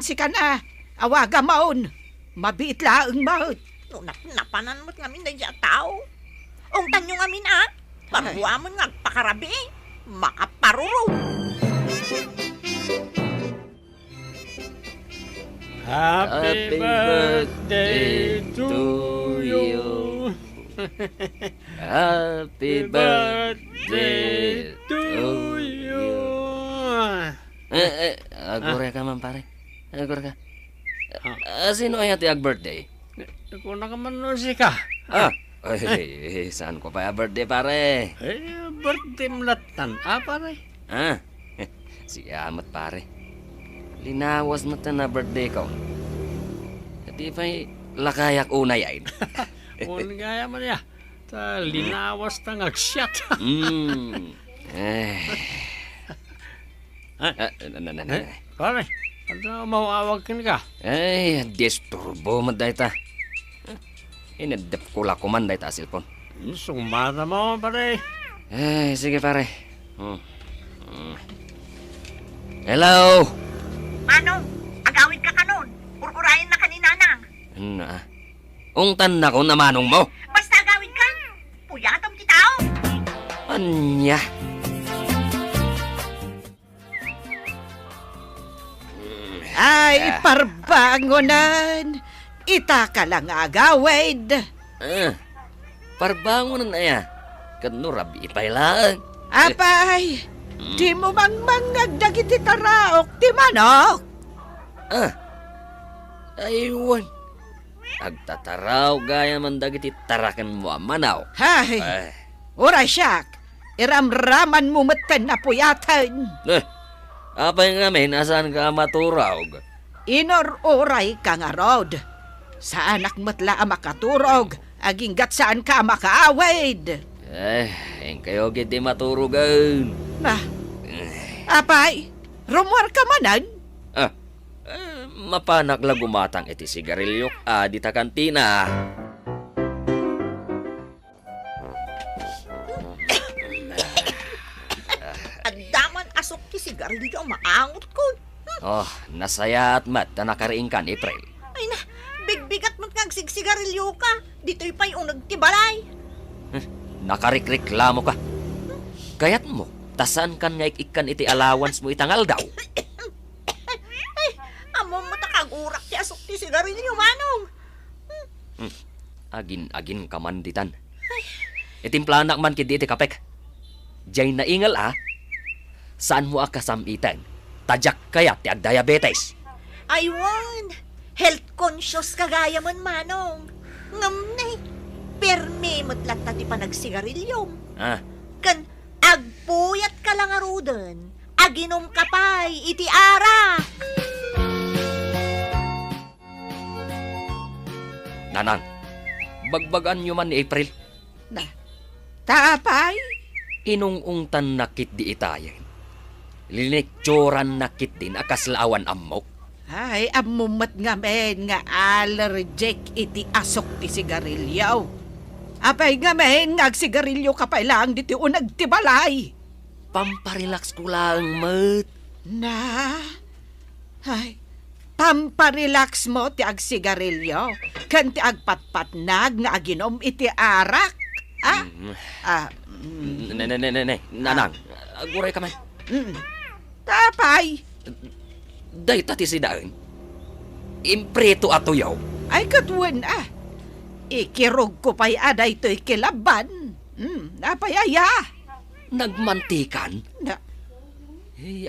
Sika na, awaga maon. Mabiit laang maot. No, napanan mo't ngamin na dya tao. Ong tanyo ngamin Pagbuha mo nga pakarabi makaparuro. Happy birthday to you. Happy birthday to you. Agore ka man, pare. Agore ka. Sino ay ati ag-birthday? Ako na ka man no ka. Ay, saan ko pa birthday, pare? Birthday mlatan, pare? Sige, amat, pare. Linawas na ta na birthday ko. At ifa'y lakayak unay ay. Unay man ya. Ta linawas ta ngagsyat. Pare, ano mawawag ka? Ay, disturbo mo dahi ta. Inadap ko la kuman dahi ta cellphone. Sumata mo, pare. Ay, sige, pare. Hello? Manong, agawid ka kanon. Ururayan na kaninanang. Ungtan na ko na manong mo. Basta gawin ka. Puyatom ti tao. Anya. Ay, parbangonan. Ita ka lang agawid. Parbangon na ya. Kano rabi ipailaan. Apay, di mo mangmangag dagiti taraok ti manok. Aywan. Agtataraw gaya man dagiti tarakan mo manaw. Hay, ora siyak. Iramraman mo matan na puyatan. Apay ngamin, asan ka maturog? Inor-oray ka nga rod. Sa anak matla ang makaturog, aging gat saan ka makaawid. Yung kayo giti maturugan. Apay, rumor ka manan? Mapanak la gumatang iti sigarilyok di ta kantina. Andaman asok ki sigarilyo maangot ko. Nasaya at mat na nakariing kan, April. Ay na, bigbigat mo't ngagsigsigarilyo ka. Dito'y pa'y unag tibalay. Nakarikreklamo ka. Kayat mo, tasan kan nga ikan iti allowance mo itangal daw. Amo mo takagurak ti asok ti sigarilyo, manong. Agin kamanditan. Itimplanak man kidi iti kapek. Diyay naingal saan mo akasamitan? Tadyak kaya ti ag diabetes. Aywan, health conscious kagaya man, manong. Ngam na perme mo't lang ti panagsigarilyo. Kan agpuyat ka lang arudan. Aginom ka pa'y iti ara. Nanang, bagbagan nyo man ni April. Tapay? Inungungtan nakit di itayin. Linikturan nakit din akaslaawan amok. Ay, amumat nga men nga allergic iti asok ti sigarilyo. Apay nga men nga agsigarilyo ka pa lang diti unag ti balay. Pamparelax ko lang, mat. Ay, pamparelax mo ti agsigarilyo. Kan ti agpatpatnag nga aginom iti arak. Nanang, aguray ka man. Tapay. Day tati si Daon. Impreto ato yaw. Ay katuan Ikirog ko pa'y aday to'y kilaban. Napayaya. Nagmantikan?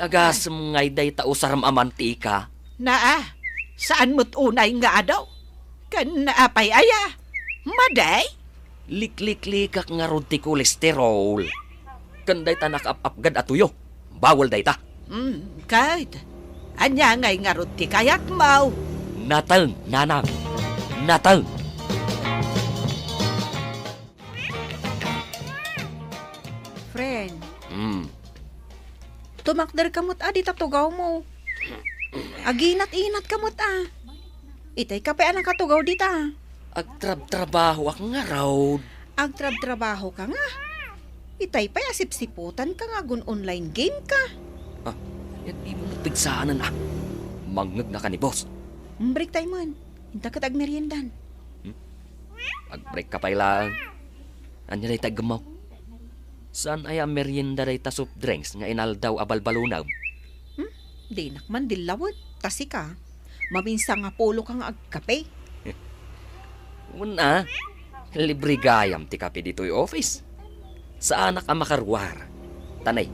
Agas ngay day tausaram amantika. Saan mo't unay nga daw? Kan naapayaya. Maday? Likliklikak nga rod ti kolesterol. Kan day ta nakapapgad atuyo. Bawal day ta. Kahit. Anya ngay nga rod ti kayat mau. Natang, nanang. Natang. Friend. Tumakder kamot di tatugaw mo. Aginat-inat kamot Itay ka pa ang katugaw dita. Agtrab-trabaho ak nga raw. Agtrab-trabaho ka nga. Itay pa asip-siputan ka nga gun online game ka. Yan di mo napigsaanan Mangag na ka ni boss. Break time man. Hinta ka tag-meriendan. Mag-break ka pa ilang. Anya day tag-gamaw. Saan ay ang merienda day ta soft drinks nga inaldaw abalbalunaw? Di nakman dilawad. Tasi ka. Mabinsa nga polo ka nga agkape. Una, libre gayam ti kape dito'y office. Sa anak ang makarwar. Tanay,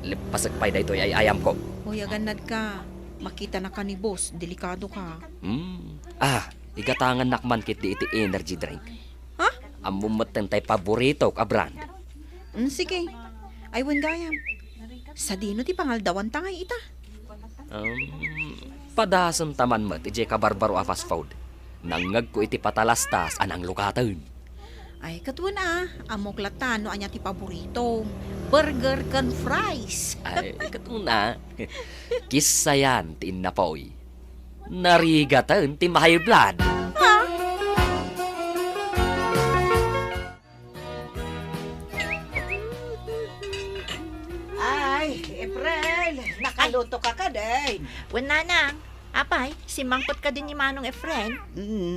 lipasagpay da ito'y ay ayam ko. Hoy, aganad ka. Makita na ka ni boss. Delikado ka. Igatangan nakman kit di iti energy drink. Amumatan tay paborito ka brand. Sige. Aywan gayam. Sa dino ti pangaldawan tangay ita. Padasan taman mo ti ka barbaro a fast food. Nangag ko iti patalastas anang lukatan. Ay, katuan amok latano anya ti paborito. Burger kan fries. Ay, katuna. Kisayan ti inapoy. Narigatan ti mahay blood. Ay, April, nakaluto ka ka day. Nanang, Apay, si mangkot ka din ni Manong Efren.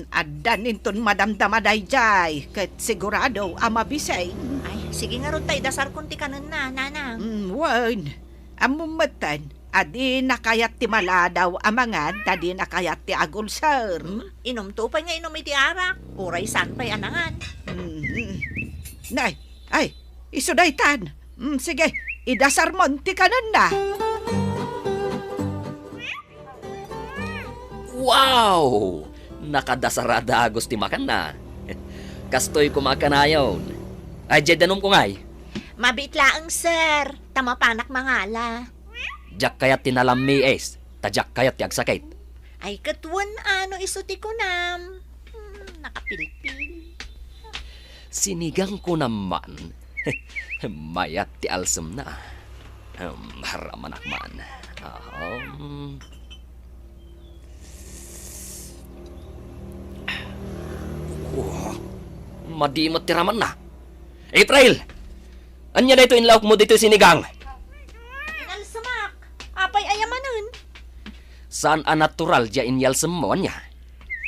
Adan inton madamdama dayjay. Ket sigurado amabisay. Ay, sige nga ron tayo, dasar kunti ka nun na, nanang. Wan. Amumatan. Adi nakayat ti maladaw amangan, tadi nakayat ti agulsar. Inom to pa nga inom iti arak. Uray san pa'y anangan. Nay, ay, isudaytan. Sige, idasar mo ti kanan na. Wow! Nakadasarada agos ti makan na. Kastoy kumakanayon. Ay, jay danom ko ngay. Mabitlaang sir, tamapanak mangala. Jak kayat tinalami es. Tajak kayat ti agsakit. Ay katwan ano isuti ko nam. Nakapilpil. Sinigang ko naman. Mayat ti alsem na. Haramanak man. Madimot ti raman na. April! Anya na ito inlaok mo dito sinigang? Inalsamak. Apay ayamanan. Saan a natural dya inyalsem mo anya?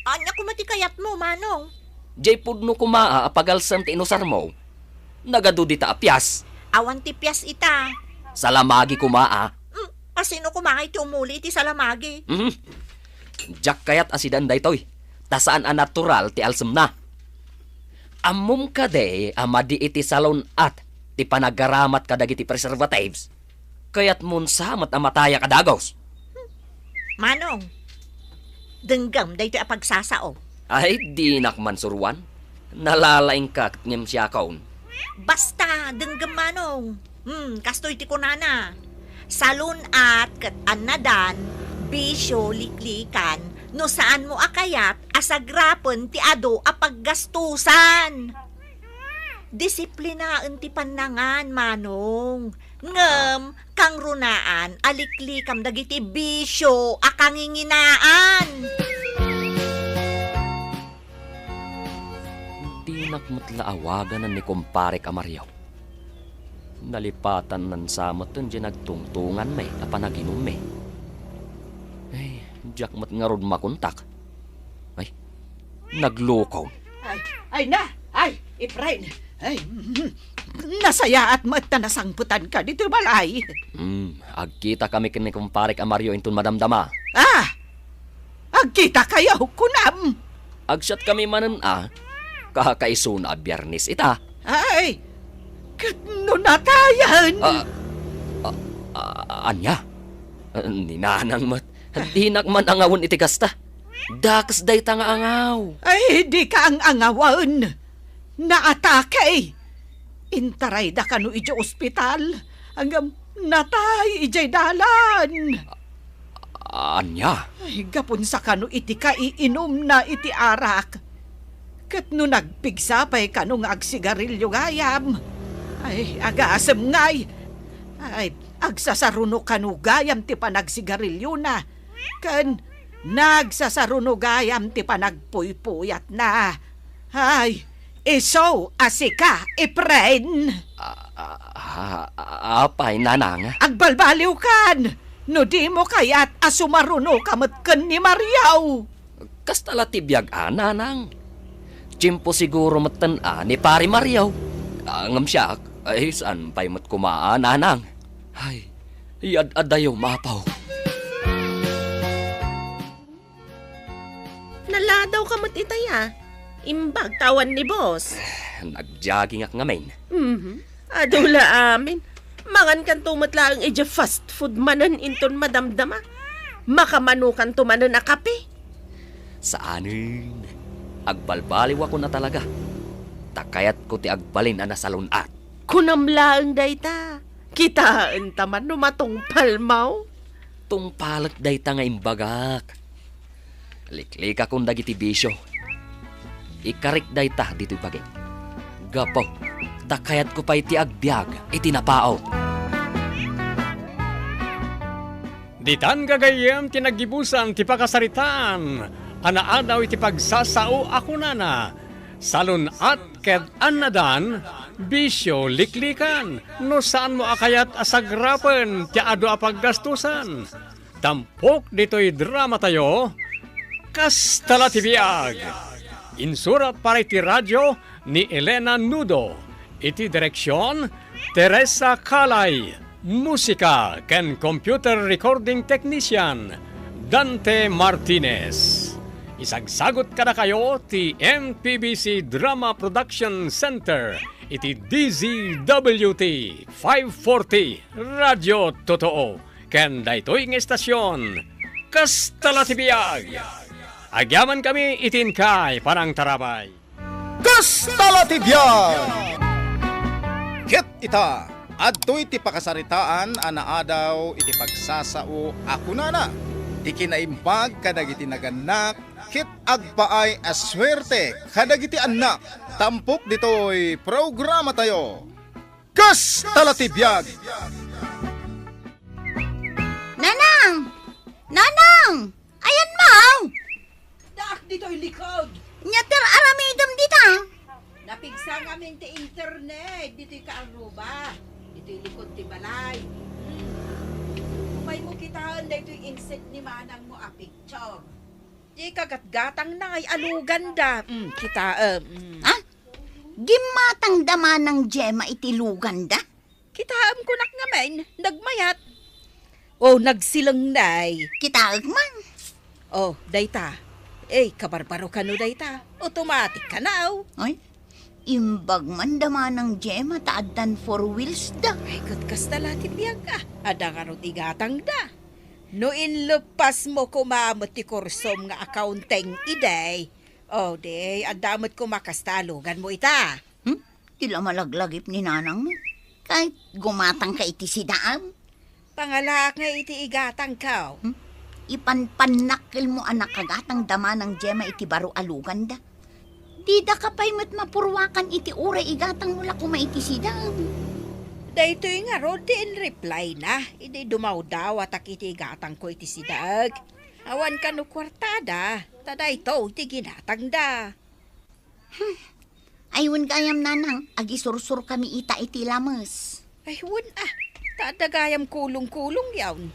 Anya kumatikayat mo, Manong. Jay pudno kumaa apagalsam ti inusar mo. Nagadudi ta apyas. Awan tipyas ita. Salamagi kumaa. Asino kumangay ti umuli ti salamagi. Jak kayat asidan daytoy. Tasaan a natural ti alsem na. Amum ka de amadi iti salon at ti panagaramat ka dagiti preservatives. Kayat mun samat amataya kadagos. Manong, denggam dayto a pagsasao. Ay, di nakman suruan. Nalalaing ka ngem siya kaon. Basta, denggam Manong. Kastoy ti kunana. Salon at kat anadan, bisyo liklikan, no saan mo akayat asagrapen ti ado a paggastusan. Disiplinaan ti panangan, Manong. Ngem, kang runaan, aliklikam dagiti bisyo, akanginginaan. Di nakmutla awagan ni kumpare Kamaryaw. Nalipatan nan samot dun di nagtungtungan may apanaginom may. Ay, jakmat nga rod makuntak. Ay, naglukaw. Ay na! Ay, Efrain! Ay, nasaya at mata nasangputan ka dito balay. Agkita kami kini kumpare Kamaryo inton madamdama. Agkita kayo, kunam. Agsyat kami manen kakaiso na biyernes ita. Ay, katno natayan. Anya? Ninanang mat. Di nakman angawon iti kasta. Dakas day ta nga angaw. Ay, di ka ang angawan. Naatake. Intaray da ka no iti ospital. Hanggang natay ijay dalan. Anya? Ay, gapon sa kano iti ka iinom na iti arak. Kat no nagpigsapay ka no nga agsigarilyo gayam. Ay, agasam ngay. Ay, agsasaruno ka no gayam ti panagsigarilyo na. Kan nagsasaruno gayam ti panagpuypuyat na. Ay, iso asika, Efren. Apay, nanang? Agbalbaliw kan. No di mo kayat asumaruno kamatkan ni Mariaw. Kastala tibiyag nanang. Tsimpo siguro matan ni pari Mariaw. Ngam siya, ay saan pa'y mat kumaa, nanang? Ay, adayo mapaw. Naladaw ka mo't itaya. Imbag tawan ni boss. Nagjaging ak ngamin. Adula amin. Mangan kan tumatla ang edya fast food manan inton madamdama. Makamanukan tumanan na kape. Saanin? Agbalbaliw ako na talaga. Takayat ko ti agbalin na salunat. Kunamlaang dayta. Kitaan taman no matungpal mau. Tungpalat dayta nga imbagak. Liklik akong dagiti bisyo. Ikarik dayta dito'y bagay. Gapaw, takayat ko pa iti agbyag, iti napao. Ditan gagayem tinagibusan ti pakasaritaan. Anaadaw iti pagsasao ako nana. Salon at ket anadan, bisyo liklikan. No saan mo akayat asagrapen ti ado a paggastusan. Tampok dito'y drama tayo, Kastala ti Biag. Insurat para iti radyo ni Elena Nudo. Iti direksyon, Teresa Calay. Musika ken computer recording technician, Dante Martinez. Isagsagot kada kayo ti MPBC Drama Production Center. Iti DZWT 540 Radyo Totoo. Ken daytoy nga estasyon, Kastala ti Biag. Agyaman kami itinkay parang tarabay. Kastala ti biag! Ket ita, adtoy ti pakasaritaan anaadaw iti pagsasao akunana. Ti kinaimbag kadagiti naganak, ket agpaay aswerte kadagiti anak. Tampok ditoy programa tayo. Kastala ti biag! Nanang! Nanang! Ayan mo! Dak dito'y likod. Nyater aramidam dita. Napigsa ngamin ti internet. Dito'y kaaruba. Dito'y likod ti balay. Umay mo kitaan da ito'y inset ni manang mo a picture. Di kagatgatang na ay alugan da. Kita, Ha? Gimatang dama ng Gemma itilugan da? kitaam ko nak ngamen, nagmayat. Oh, nagsilang nay. Kitaag man. Oh, dayta. Kabarbaro ka no dayta. Automatic ka na, oh. Ay, imbag man dama ng Gemma taaddan 4 wheels da. Ay, kastala ti biyag ka. Ada nga ron igatang da. No inlupas mo kumamot ti kursom nga accounting iday. Oh, day, adamot ko makastalugan mo ita. Tila malaglagip ni nanang mo. Kahit gumatang ka iti si daam. Pangalak nga iti igatang ka. Ipanpanakil mo anak kagatang dama ng Gemma iti baro alugan da. Di da ka pa'y matmapurwakan iti uray igatang mula kumaiti si daam. Dahito nga ron, di in reply na. Hindi dumaw daw at iti igatang ko iti si dag. Awan ka no kwartada. Tada ito, iti ginatang da. Ayun kayam nanang, agisursur kami ita iti lamas. Ayun tadagayam kulong-kulong yawn.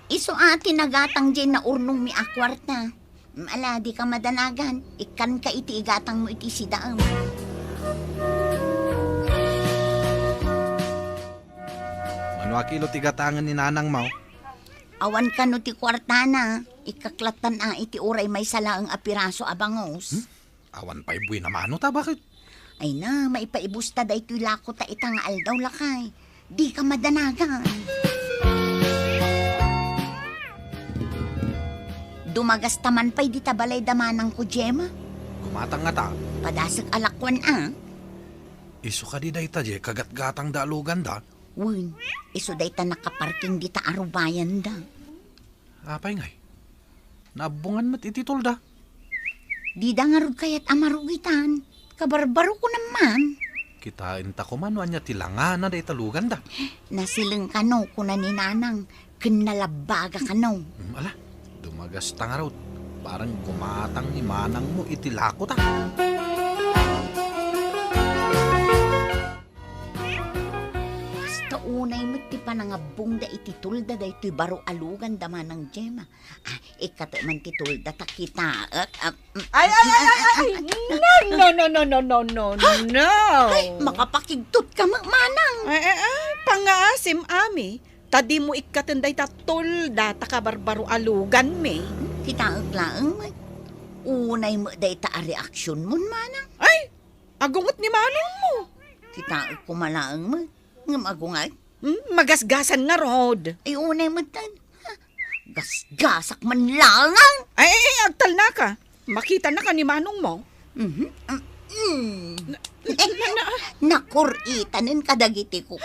Iso ati nagatang dyan na urnong mi akwarta. Ala, di ka madanagan. Ikan ka iti igatang mo iti si daam. Manwakilo ti gatangan ni nanang Mau. Awan ka no ti kwarta na. Ikaklatan iti uray may salaang apiraso abangos. Awan pa'y buwi na mano ta, bakit? Ay na, maipaibusta da ito'y lako ta itang aldaw lakay. Di ka madanagan. Dumagas taman pa'y di tabalay damanang ko, Gemma. Gumatang nga ta. Padasag alakwan Iso ka di dayta, je, kagat-gatang dalugan da. Wun, iso dayta nakaparking di ta arubayan da. Apay ngay. Nabungan mat ititol da. Di da nga rod kayat amarugitan. Kabarbaro ko naman. Kitain ta ko man, wanya tilangan na day talugan da. Nasiling ka no, kuna ni nanang. Kinalabaga ka no. Ala, dumagas ta nga raw. Parang gumatang ni manang mo itilako ta. Basta unay mo ti panangabong da ititulda da ito'y baro alugan da manang Gemma. Ikato man titulda ta kita. Ay! No. Ay, makapakigtot ka manang. Ay, pangaasim ami. Tadi mo ikatenday tatulda takabarbaro alugan me. Kita aglaang unay mo day ta a reaksyon mo manang. Ay, agungot ni manong mo. Kita kumalaang mo. Ngam agungay. Magasgasan nga rod. Ay unay mo tan. Gasgasak man langang. Ay, agtal na ka. Makita na ka ni manong mo. Nakuritanin kadagiti ko.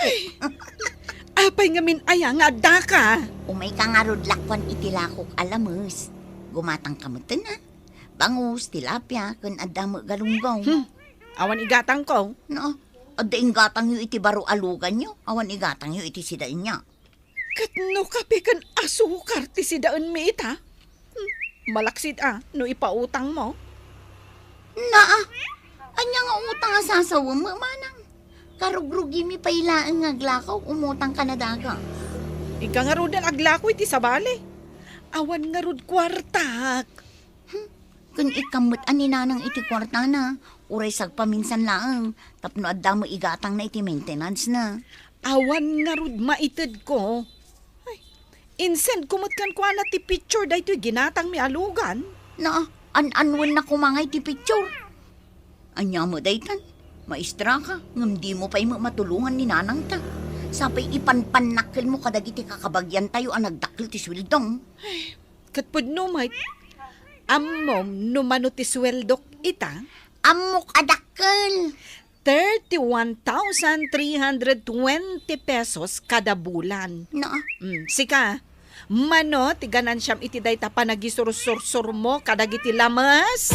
Apay nga min aya nga adda ka. Umay ka nga rod lakwan itilakok alamus. Gumatang kamutan na. Bangus, tilapia, kun adda mo galunggong. Awan igatang ko. No, adda ingatang yu iti baro alugan nyo. Awan igatang yu iti sidain niya. Katno kape kan asukar ti sidaan mi ita. Malaksid no ipautang mo. Anya nga utang asasawa mo, manang. Karugrugi mi pailaan nga glakaw, umutang ka na daga. Ika nga rodan aglako iti sabali. Awan nga rod kwartak. Kun ikamot ani nanang iti kwarta na, uray sagpaminsan laang, tapno adda mo igatang na iti maintenance na. Awan nga rod maited ko. Ay, insend kumot kan kwa na ti picture daytoy ginatang mi alugan. Na, an-anwan na kumangay ti picture. Anya mo daytan, maestra ka, ngam di mo pa'y matulungan ni nanang ta. Sapay ipanpanakil mo kadagiti kakabagyan tayo ang nagdakil ti swildong. Katpud no, mate. Ammom, numano ti sweldok ita? Amok adakil. 31,320 pesos kada bulan. Na, Sika, mano, ti ganansyam iti day tapa nagisur-sur mo kadagiti lamas?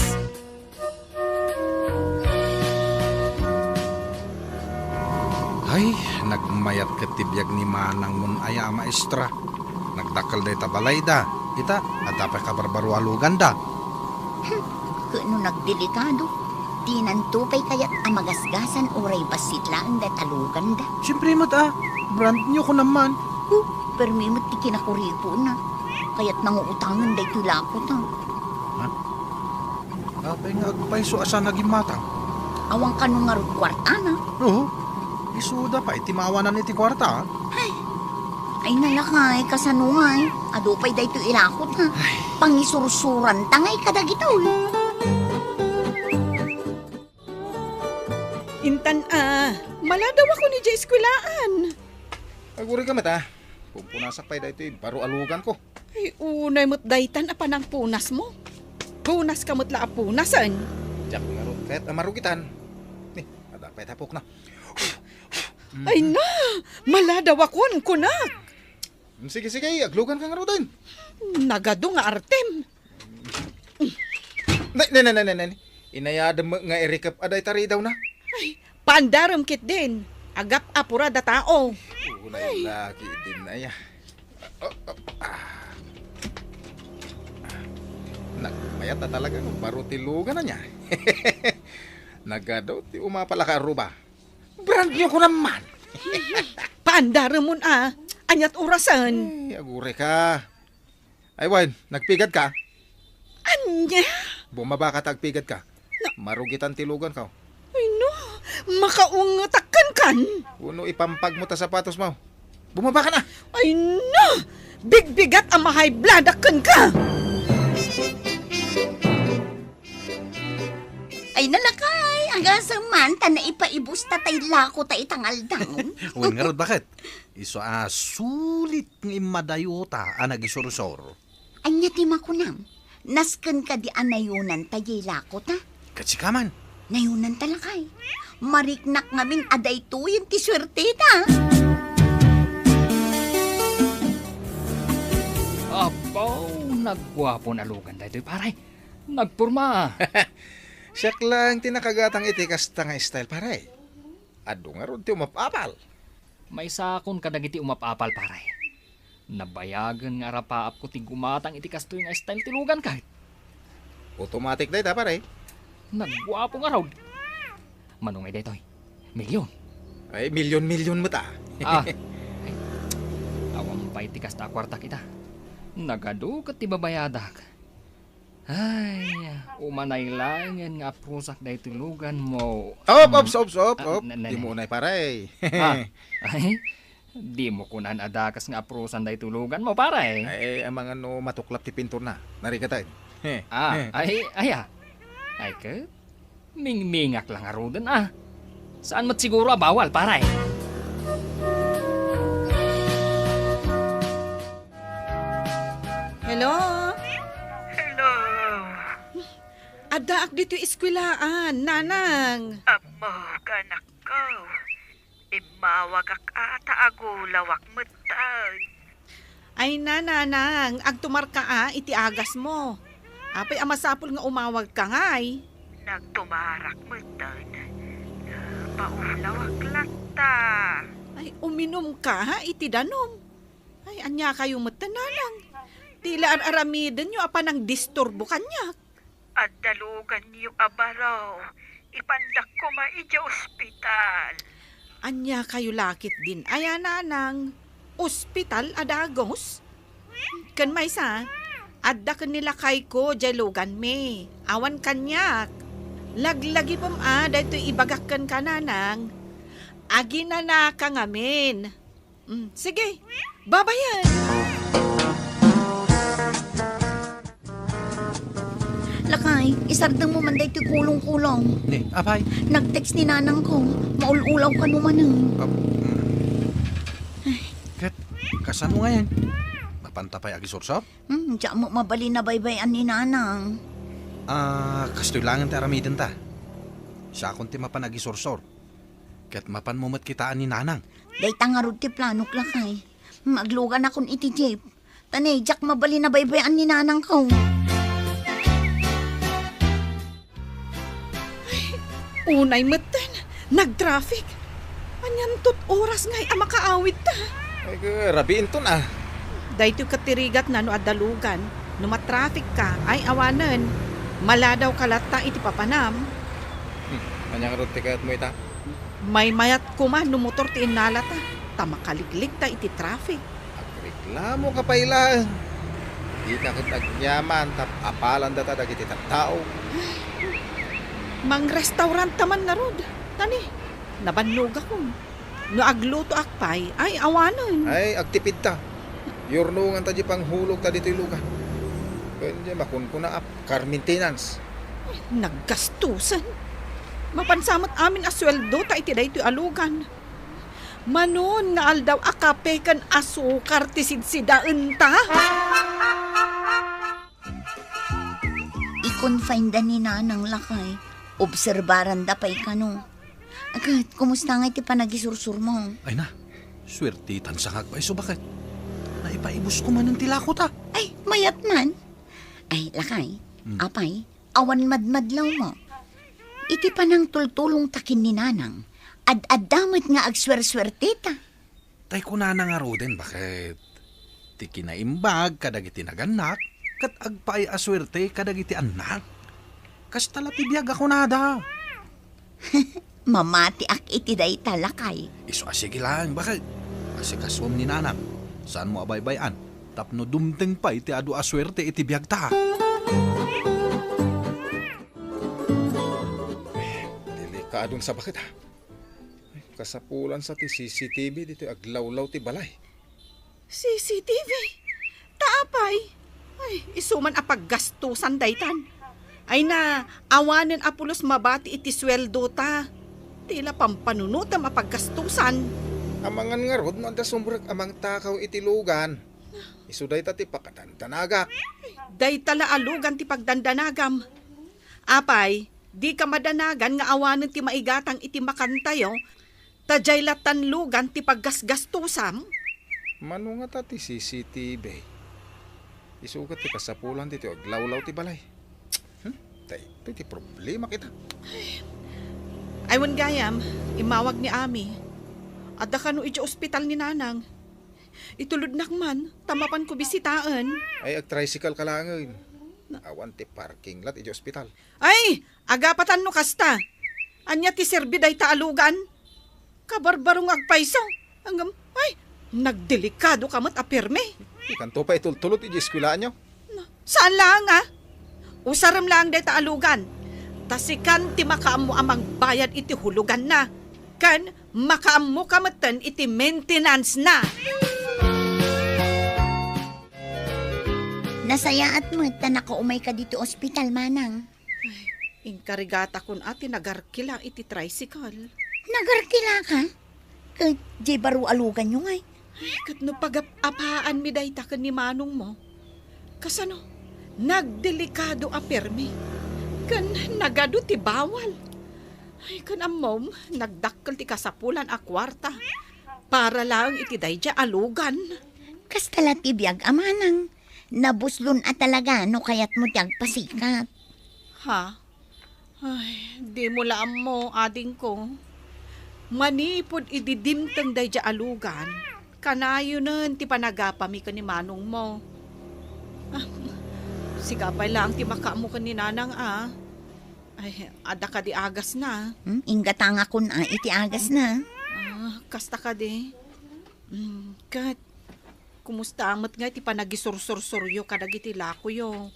Ay, nagmayat katibiyag ni Manang mun aya maestra. Nagdakal day tabalay da. Ita, at tapay kabarbarualugan da. kuno nagdelikado. Tinantupay kayat amagasgasan uray basit lang da talugan da. Siyempre brand new ko naman. Permimot ti kinakuripo na. Kaya't nanguutangan day tulako ta. Apay nga agpay so asa naging matang. Awang kanong nga rod kwarta na. Oo, isuda pa itimawanan iti kwarta. Ay nalakay, kasanungay. Adupay day to ilakot ha. Pangisursuran tangay kadagito. Intan maladaw ako ni Jay Eskwelahan. Aguri ka mata. Kung punasak pa ito, baro alugan ko. Ay, unay mo't daytan apan ang punas mo. Punas kamot la apunasan. Diyak nga ro, kahit amarugitan. Ni, ada pa itapok na. Ay na, maladaw akon kunak. Sige, aglugan ka nga ro din. Nagado nga artem. Nay. Inayada mo nga erikap aday tari daw na. Ay, pandaram kit din. Agap apura da tao. Unay laki din na ya. Nagmayat na talaga ng barutilugan na niya. Nagadaw ti umapala ka aruba. Brand new ko naman. Pandaram mo anyat orasan. Ay, agure ka. Ay, Wan, nagpigad ka? Anya? Bumaba ka tagpigad ka. Marugitan tilugan ka. Ay no, makaungatakan kan. Uno ipampag mo ta sapatos mo. Bumaba ka na. Ay no, bigbigat ang mahay bladakan ka. Ay nalakay, hanggang sa manta na ipaibusta tay lako ta itangal dangon. Uy, nga rod, bakit? Iso sulit ng imadayota nagisursor. Anya ti makunam, nasken ka di anayunan tayo lako ta. Katsikaman. Nayunan talakay. Mariknak ngamin aday tuyin ti swerte ta. Abaw, nagwapo na lugan dahito paray. Nagpurma. Siyak lang tinakagatang iti kasta nga style paray. Ado nga ron ti umapapal. May sakon kadagiti umapapal paray. Nabayagan nga rapaap ko ti gumatang iti kastoy nga style tilugan kahit. Automatic na ita paray. Nagwapo nga raw. Manungay daytoy. Milyon. Ay, milyon mo ta. Ay, awang pa'y tikas ta kwarta kita. Nagadukat ti babayadak. Ay, umanay lang yan nga prusak day tulugan mo. Op. Di mo unay paray. Ay, di mo kunan adakas nga prusan day tulugan mo paray. Ay, ang mga no matuklap ti pintor na. Narikatay. Ay ka, mingmingak lang arudan Saan mat siguro bawal paray? Hello? Hello. Adaak dito Eskwelaan, nanang. Amo, kanak ko. Imawag ata agulawak matag. Ay nanang, agtumar ka iti agas mo. Apay amasapol nga umawag ka ngay. Nagtumarak matag. Paulawak lata. Ay uminom ka iti danom. Ay anya kayo matananang. Tila aramiden nyo apa nang disturbo kanya. At dalugan niyo abaraw. Ipandak ko maidya ospital. Anya kayo lakit din. Aya nanang. Ospital adagos. Kan may sa, Adda ka nila kay ko, jalugan me. Awan kanyak. Laglagi pam dahito ibagakkan ka nanang. Agi na ka ngamin. Sige, babayan. Lakay, isardang mo man dahito kulong-kulong. Ni, apay. Nag-text ni nanang ko. Maululaw ka naman Kat, kasan mo ngayon? Mapantapay agi sorsop? Diyan mo mabali na baybayan ni nanang. Kastoy langan ti aramiden ta. Siya akong ti mapan agi sorsor. Kat mapan mo matkitaan ni nanang. Day tangarod ti planok lakay. Maglugan akong iti jeep. Tanay, jak mabali na baybayan ni nanang ko. Unay matan, nag-traffic. Anyan oras ngay makaawit ta. Ay, rabiin to na. Dahito katirigat na no adalugan. No matraffic ka, ay awanan. Maladaw kalata iti papanam. Anyang rote kayat mo ita? May mayat ko man no motor ti inalata. Tamakaliglig ta iti traffic. Reklamo ka pa ilang. Di ka kitagyaman, tap apalan data dagiti tao. Mang restaurant taman nga rod. Tani, nabannog ako. No agluto akpay, ay awanan. Ay, agtipid ta. Yurnungan ta di pang hulog ta dito ilugan. Kanya makun ko na car maintenance. Naggastusan. Mapansamot amin asweldo ta iti daytoy alugan. Manon nga aldaw akape kan asukar ti sidsidaan ta. I-confine da ni nanang lakay. Obserbaran da pa'y kano. Agad, kumusta nga iti panagisursur mo? Ay na, swertitan sa kagpay. So bakit? Naipaibos ko man ang tilako ta. Ay, mayat man. Ay, lakay, apay, awan madmadlaw mo. Iti panang tultulong takin ni nanang. Ad-adamit nga agswer-swertita. Tay ko na nga roden, bakit? Ti kinaimbag, kadagiti naganak, kat agpaay aswerte, kadagiti anak. Kas talati biyag ako nada. Mamati ak iti day talakay. Iso asige lang, bakit? Kasi kaswam ni nanang. Saan mo abay-bayan? Tapno dumteng pa iti adu aswerte iti biyag ta. Delikadong sa bakit ha? Kasapulan sa ti CCTV dito aglawlaw ti balay. CCTV? Taapay? Ay, isuman apaggastusan daytan. Ay na, awanen apulos mabati iti sweldo ta. Tila pampanunuta mapaggastusan. Amangan nga rod, manda sumbrek amang takaw iti lugan. Isuday ta ti pakadantanagak. Day tala alugan ti pagdandanagam. Apay, di ka madanagan nga awanen ti maigatang iti makantayo, tajay latan lugan ti paggasgastusam. Mano nga ta ti CCTV. Isugat ti kasapulan dito aglawlaw ti balay. Tay, iti problema kita. Aywan gayam, imawag ni Ami. Adda ka no iti ospital ni nanang. Itulod nakman, tamapan ko bisitaan. Ay, ag-tricycle ka lang. Awan ti parking lot iti ospital. Ay, agapatan no kasta. Anya ti serbi day taalugan. Kabarbarong agpaiso. Hanggang, ay, nagdelikado ka mat apirme. Ikanto pa itultulot iti eskwilaan nyo. Saan lang Usaram lang day taalugan. Tasikan ti makaammo amang bayad iti hulugan na. Kan makaammo kamatan iti maintenance na. Nasayaat mo, tanakaumay ka dito ospital manang. Inkarigata kun ati nagarkila iti tricycle. Nagarkila ka? Kaya di baro alugan nyo ngay. Kat no pag-apaan mi day takan ni manong mo. Kasano, nagdelikado apermi. Kan nagado ti bawal. Ay kan amom, nagdakkel ti kasapulan a kwarta. Para lang iti dayja alugan. Kastala ti biyag amanang. Nabuslon at talaga no kayat mo tiyag pasikat. Ha? Ay, di mo laam mo, ading ko. Manipod ididimtang dayja alugan. Kanayo nun ti panagapami ka ni manong mo. Sigapay lang ti makaamo ka ni nanang Ay, ada ka di agas na. Ingatanga kun iti agas na. Kasta ka di. Kat, kumusta amat nga iti panagisursursuryo kadagiti lako yo.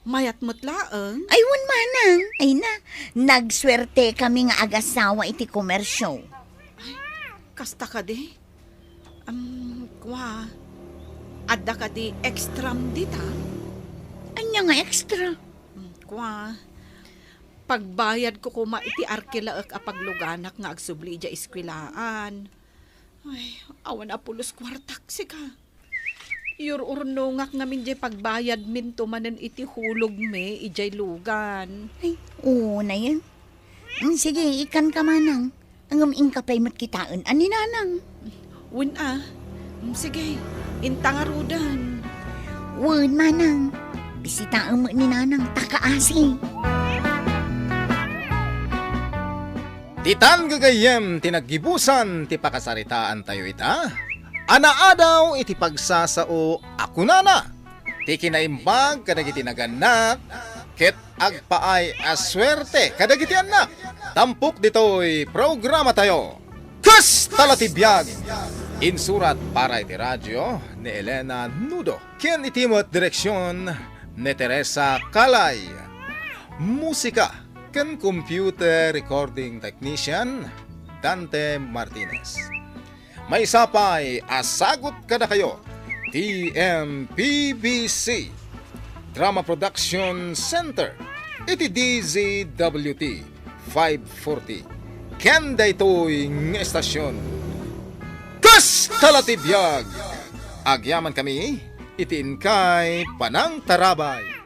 Mayat mo't laeng. Ay, wan manang. Ay na, nagswerte kami nga agasawa iti komersyo. Kasta ka di. Kwa. Adda ka di extram dita. Anya nga extra? Kwa. Pagbayad ko kuma iti arkilaek a pagluganak nga agsubli dya iskwilaan. Ay, awan apulos kwartak ka. Yururnongak ngamin dya pagbayad min tumanen iti hulog me ijay lugan. Ay, oo na yan. Sige, ikan ka manang. Ang ingkapay mo't kitaan, ani nanang. Win sige, intangarudan. Wun manang. Bisitaan mo ni nanang, takaasi. Titan gagayem tinaggibusan ti pakasaritaan tayo ita. Anaadaw iti pagsasao ako nana. Ti kinaimbag kadagiti naganak. Ket agpaay aswerte kadagiti anak. Tampok ditoy programa tayo. Kus talatibiyag. Insurat para iti radyo ni Elena Nudo. Ken itimot direksyon ni Teresa Calay. Musika ken computer recording technician Dante Martinez. May sapay asagot kada kayo TMPBC Drama Production Center iti DZWT 540 ken daytoy nga estasyon. Kus talatibiyag agyaman kami iti inkay panang tarabay.